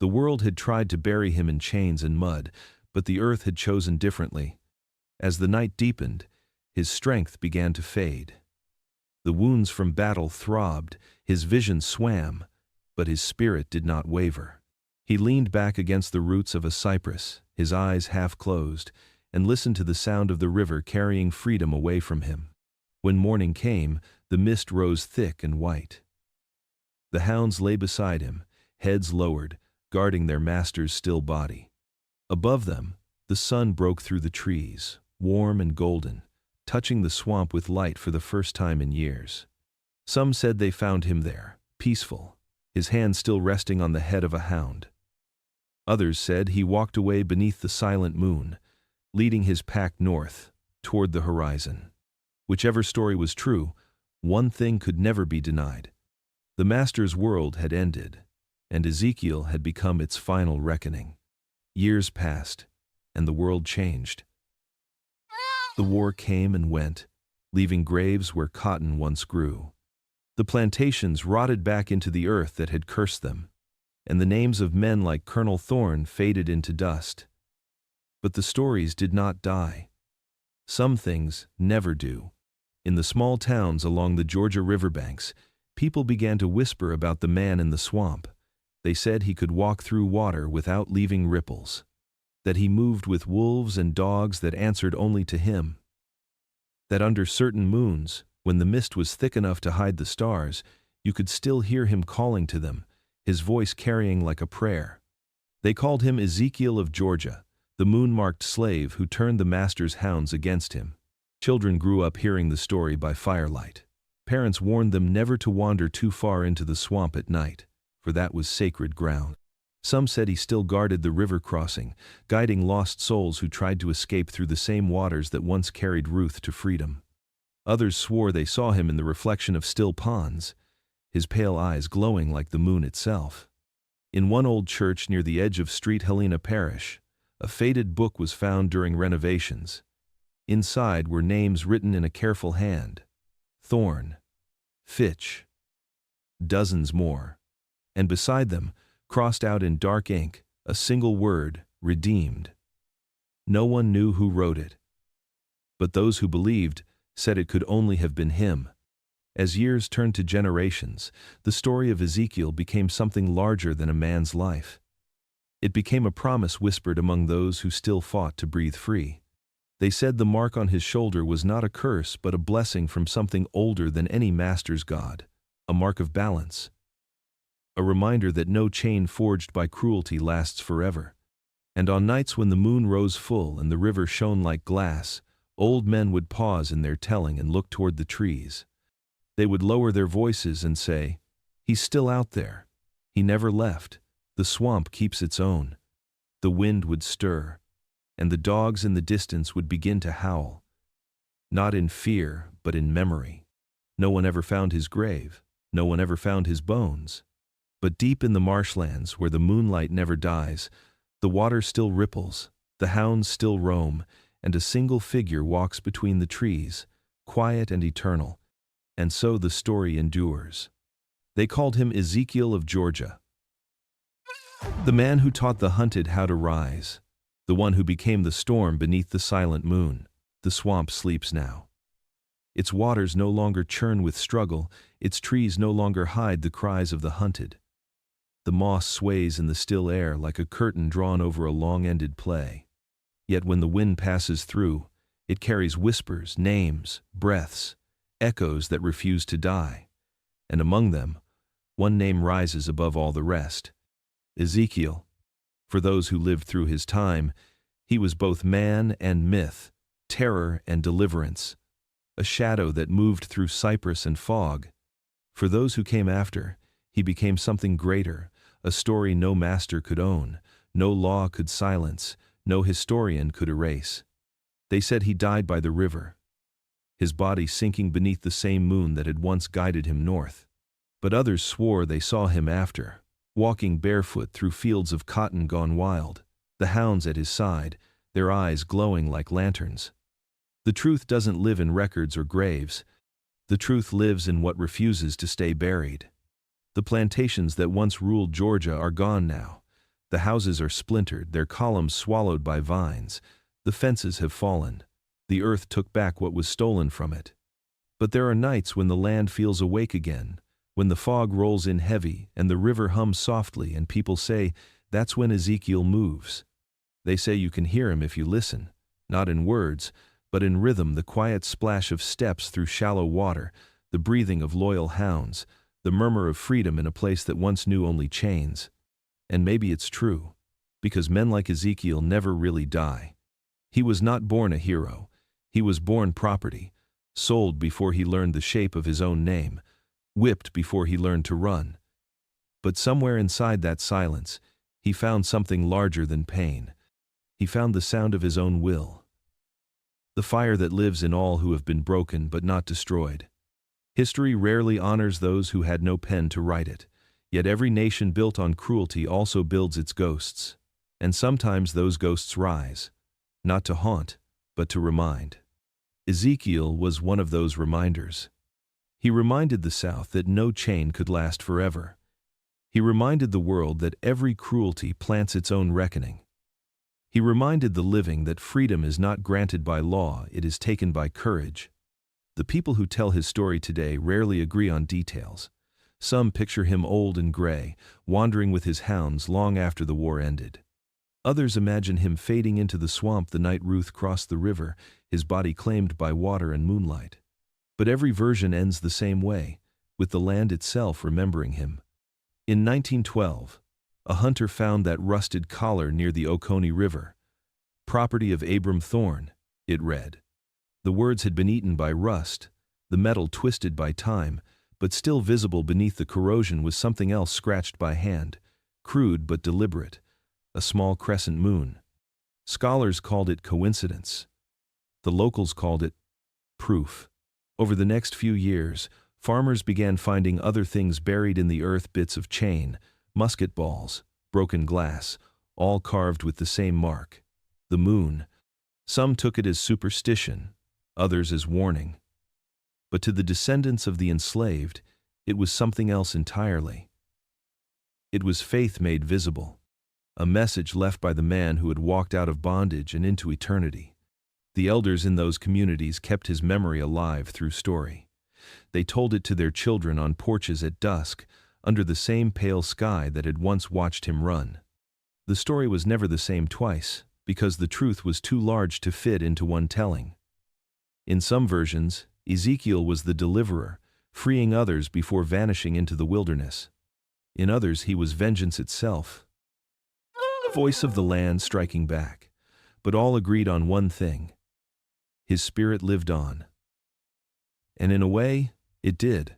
The world had tried to bury him in chains and mud, but the earth had chosen differently. As the night deepened, his strength began to fade. The wounds from battle throbbed, his vision swam, but his spirit did not waver. He leaned back against the roots of a cypress, his eyes half closed, and listened to the sound of the river carrying freedom away from him. When morning came, the mist rose thick and white. The hounds lay beside him, heads lowered, guarding their master's still body. Above them, the sun broke through the trees, warm and golden, touching the swamp with light for the first time in years. Some said they found him there, peaceful, his hand still resting on the head of a hound. Others said he walked away beneath the silent moon, leading his pack north, toward the horizon. Whichever story was true, one thing could never be denied. The master's world had ended, and Ezekiel had become its final reckoning. Years passed, and the world changed. The war came and went, leaving graves where cotton once grew. The plantations rotted back into the earth that had cursed them, and the names of men like Colonel Thorne faded into dust. But the stories did not die. Some things never do. In the small towns along the Georgia riverbanks, people began to whisper about the man in the swamp. They said he could walk through water without leaving ripples, that he moved with wolves and dogs that answered only to him, that under certain moons, when the mist was thick enough to hide the stars, you could still hear him calling to them, his voice carrying like a prayer. They called him Ezekiel of Georgia, the moon-marked slave who turned the master's hounds against him. Children grew up hearing the story by firelight. Parents warned them never to wander too far into the swamp at night, for that was sacred ground. Some said he still guarded the river crossing, guiding lost souls who tried to escape through the same waters that once carried Ruth to freedom. Others swore they saw him in the reflection of still ponds, his pale eyes glowing like the moon itself. In one old church near the edge of Street Helena Parish, a faded book was found during renovations. Inside were names written in a careful hand: Thorne, Fitch, dozens more. And beside them, crossed out in dark ink, a single word: redeemed. No one knew who wrote it, but those who believed said it could only have been him. As years turned to generations, the story of Ezekiel became something larger than a man's life. It became a promise whispered among those who still fought to breathe free. They said the mark on his shoulder was not a curse but a blessing from something older than any master's God, a mark of balance. A reminder that no chain forged by cruelty lasts forever. And on nights when the moon rose full and the river shone like glass, old men would pause in their telling and look toward the trees. They would lower their voices and say, "He's still out there. He never left. The swamp keeps its own." The wind would stir, and the dogs in the distance would begin to howl. Not in fear, but in memory. No one ever found his grave. No one ever found his bones. But deep in the marshlands, where the moonlight never dies, the water still ripples, the hounds still roam, and a single figure walks between the trees, quiet and eternal. And so the story endures. They called him Ezekiel of Georgia, the man who taught the hunted how to rise, the one who became the storm beneath the silent moon. The swamp sleeps now. Its waters no longer churn with struggle, its trees no longer hide the cries of the hunted. The moss sways in the still air like a curtain drawn over a long-ended play. Yet when the wind passes through, it carries whispers, names, breaths, echoes that refuse to die. And among them, one name rises above all the rest: Ezekiel. For those who lived through his time, he was both man and myth, terror and deliverance, a shadow that moved through cypress and fog. For those who came after, he became something greater, a story no master could own, no law could silence, no historian could erase. They said he died by the river, his body sinking beneath the same moon that had once guided him north. But others swore they saw him after, walking barefoot through fields of cotton gone wild, the hounds at his side, their eyes glowing like lanterns. The truth doesn't live in records or graves. The truth lives in what refuses to stay buried. The plantations that once ruled Georgia are gone now. The houses are splintered, their columns swallowed by vines. The fences have fallen. The earth took back what was stolen from it. But there are nights when the land feels awake again, when the fog rolls in heavy and the river hums softly, and people say, that's when Ezekiel moves. They say you can hear him if you listen, not in words, but in rhythm, the quiet splash of steps through shallow water, the breathing of loyal hounds, the murmur of freedom in a place that once knew only chains. And maybe it's true, because men like Ezekiel never really die. He was not born a hero. He was born property, sold before he learned the shape of his own name, whipped before he learned to run. But somewhere inside that silence, he found something larger than pain. He found the sound of his own will. The fire that lives in all who have been broken but not destroyed. History rarely honors those who had no pen to write it, yet every nation built on cruelty also builds its ghosts. And sometimes those ghosts rise, not to haunt, but to remind. Ezekiel was one of those reminders. He reminded the South that no chain could last forever. He reminded the world that every cruelty plants its own reckoning. He reminded the living that freedom is not granted by law, it is taken by courage. The people who tell his story today rarely agree on details. Some picture him old and gray, wandering with his hounds long after the war ended. Others imagine him fading into the swamp the night Ruth crossed the river, his body claimed by water and moonlight. But every version ends the same way, with the land itself remembering him. In 1912, a hunter found that rusted collar near the Oconee River. Property of Abram Thorne, it read. The words had been eaten by rust, the metal twisted by time, but still visible beneath the corrosion was something else scratched by hand, crude but deliberate, a small crescent moon. Scholars called it coincidence. The locals called it proof. Over the next few years, farmers began finding other things buried in the earth, bits of chain, musket balls, broken glass, all carved with the same mark, the moon. Some took it as superstition, others as warning. But to the descendants of the enslaved, it was something else entirely. It was faith made visible, a message left by the man who had walked out of bondage and into eternity. The elders in those communities kept his memory alive through story. They told it to their children on porches at dusk, under the same pale sky that had once watched him run. The story was never the same twice, because the truth was too large to fit into one telling. In some versions, Ezekiel was the deliverer, freeing others before vanishing into the wilderness. In others, he was vengeance itself, the voice of the land striking back. But all agreed on one thing: his spirit lived on. And in a way, it did,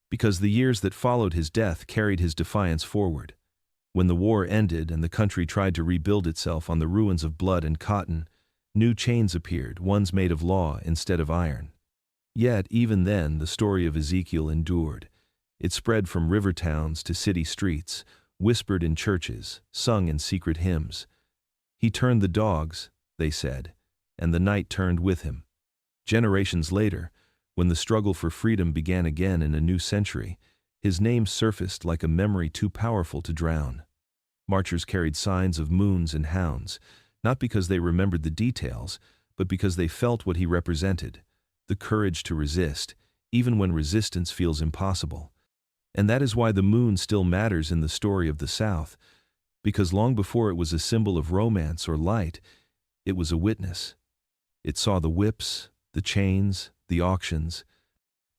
because the years that followed his death carried his defiance forward. When the war ended and the country tried to rebuild itself on the ruins of blood and cotton, new chains appeared, ones made of law instead of iron. Yet, even then, the story of Ezekiel endured. It spread from river towns to city streets, whispered in churches, sung in secret hymns. He turned the dogs, they said, and the night turned with him. Generations later, when the struggle for freedom began again in a new century, his name surfaced like a memory too powerful to drown. Marchers carried signs of moons and hounds, not because they remembered the details, but because they felt what he represented, the courage to resist, even when resistance feels impossible. And that is why the moon still matters in the story of the South, because long before it was a symbol of romance or light, it was a witness. It saw the whips, the chains, the auctions.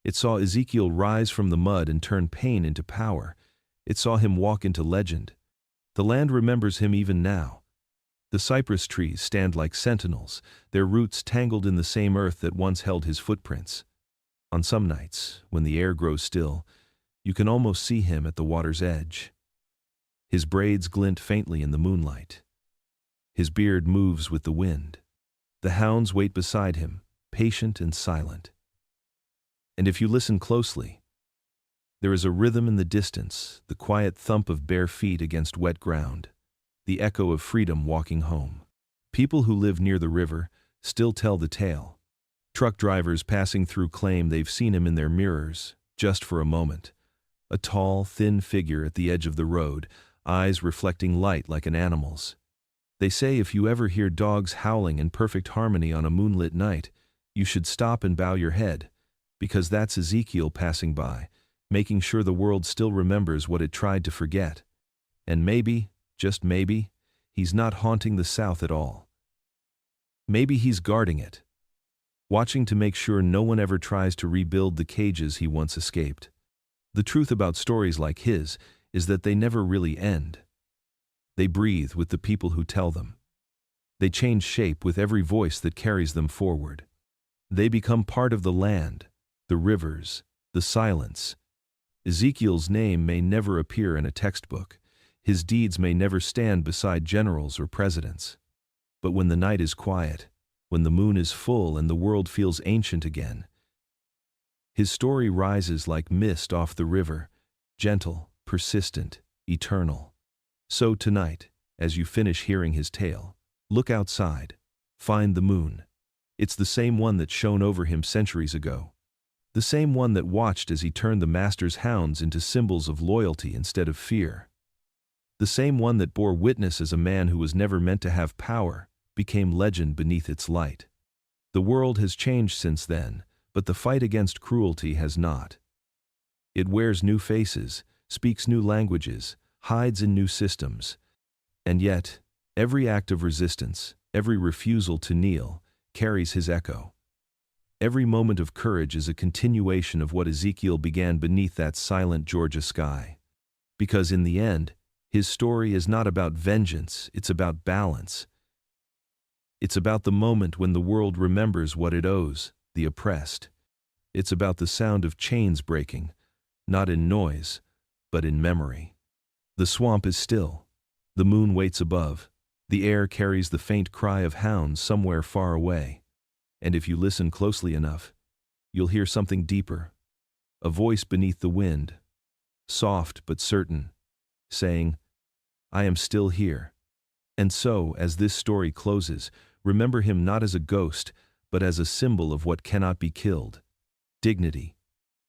It saw Ezekiel rise from the mud and turn pain into power. It saw him walk into legend. The land remembers him even now. The cypress trees stand like sentinels, their roots tangled in the same earth that once held his footprints. On some nights, when the air grows still, you can almost see him at the water's edge. His braids glint faintly in the moonlight. His beard moves with the wind. The hounds wait beside him, patient and silent. And if you listen closely, there is a rhythm in the distance, the quiet thump of bare feet against wet ground, the echo of freedom walking home. People who live near the river still tell the tale. Truck drivers passing through claim they've seen him in their mirrors, just for a moment. A tall, thin figure at the edge of the road, eyes reflecting light like an animal's. They say if you ever hear dogs howling in perfect harmony on a moonlit night, you should stop and bow your head, because that's Ezekiel passing by, making sure the world still remembers what it tried to forget. And maybe, just maybe, he's not haunting the South at all. Maybe he's guarding it, watching to make sure no one ever tries to rebuild the cages he once escaped. The truth about stories like his is that they never really end. They breathe with the people who tell them. They change shape with every voice that carries them forward. They become part of the land, the rivers, the silence. Ezekiel's name may never appear in a textbook. His deeds may never stand beside generals or presidents. But when the night is quiet, when the moon is full and the world feels ancient again, his story rises like mist off the river, gentle, persistent, eternal. So tonight, as you finish hearing his tale, look outside, find the moon. It's the same one that shone over him centuries ago. The same one that watched as he turned the master's hounds into symbols of loyalty instead of fear. The same one that bore witness as a man who was never meant to have power became legend beneath its light. The world has changed since then, but the fight against cruelty has not. It wears new faces, speaks new languages, hides in new systems. And yet, every act of resistance, every refusal to kneel, carries his echo. Every moment of courage is a continuation of what Ezekiel began beneath that silent Georgia sky. Because in the end, his story is not about vengeance, it's about balance. It's about the moment when the world remembers what it owes, the oppressed. It's about the sound of chains breaking, not in noise, but in memory. The swamp is still. The moon waits above. The air carries the faint cry of hounds somewhere far away. And if you listen closely enough, you'll hear something deeper. A voice beneath the wind, soft but certain, saying, "I am still here." And so, as this story closes, remember him not as a ghost, but as a symbol of what cannot be killed. Dignity,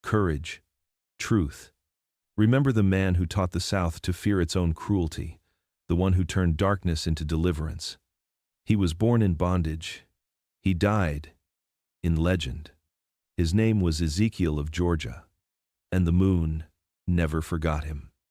courage, truth. Remember the man who taught the South to fear its own cruelty, the one who turned darkness into deliverance. He was born in bondage. He died in legend. His name was Ezekiel of Georgia, and the moon never forgot him.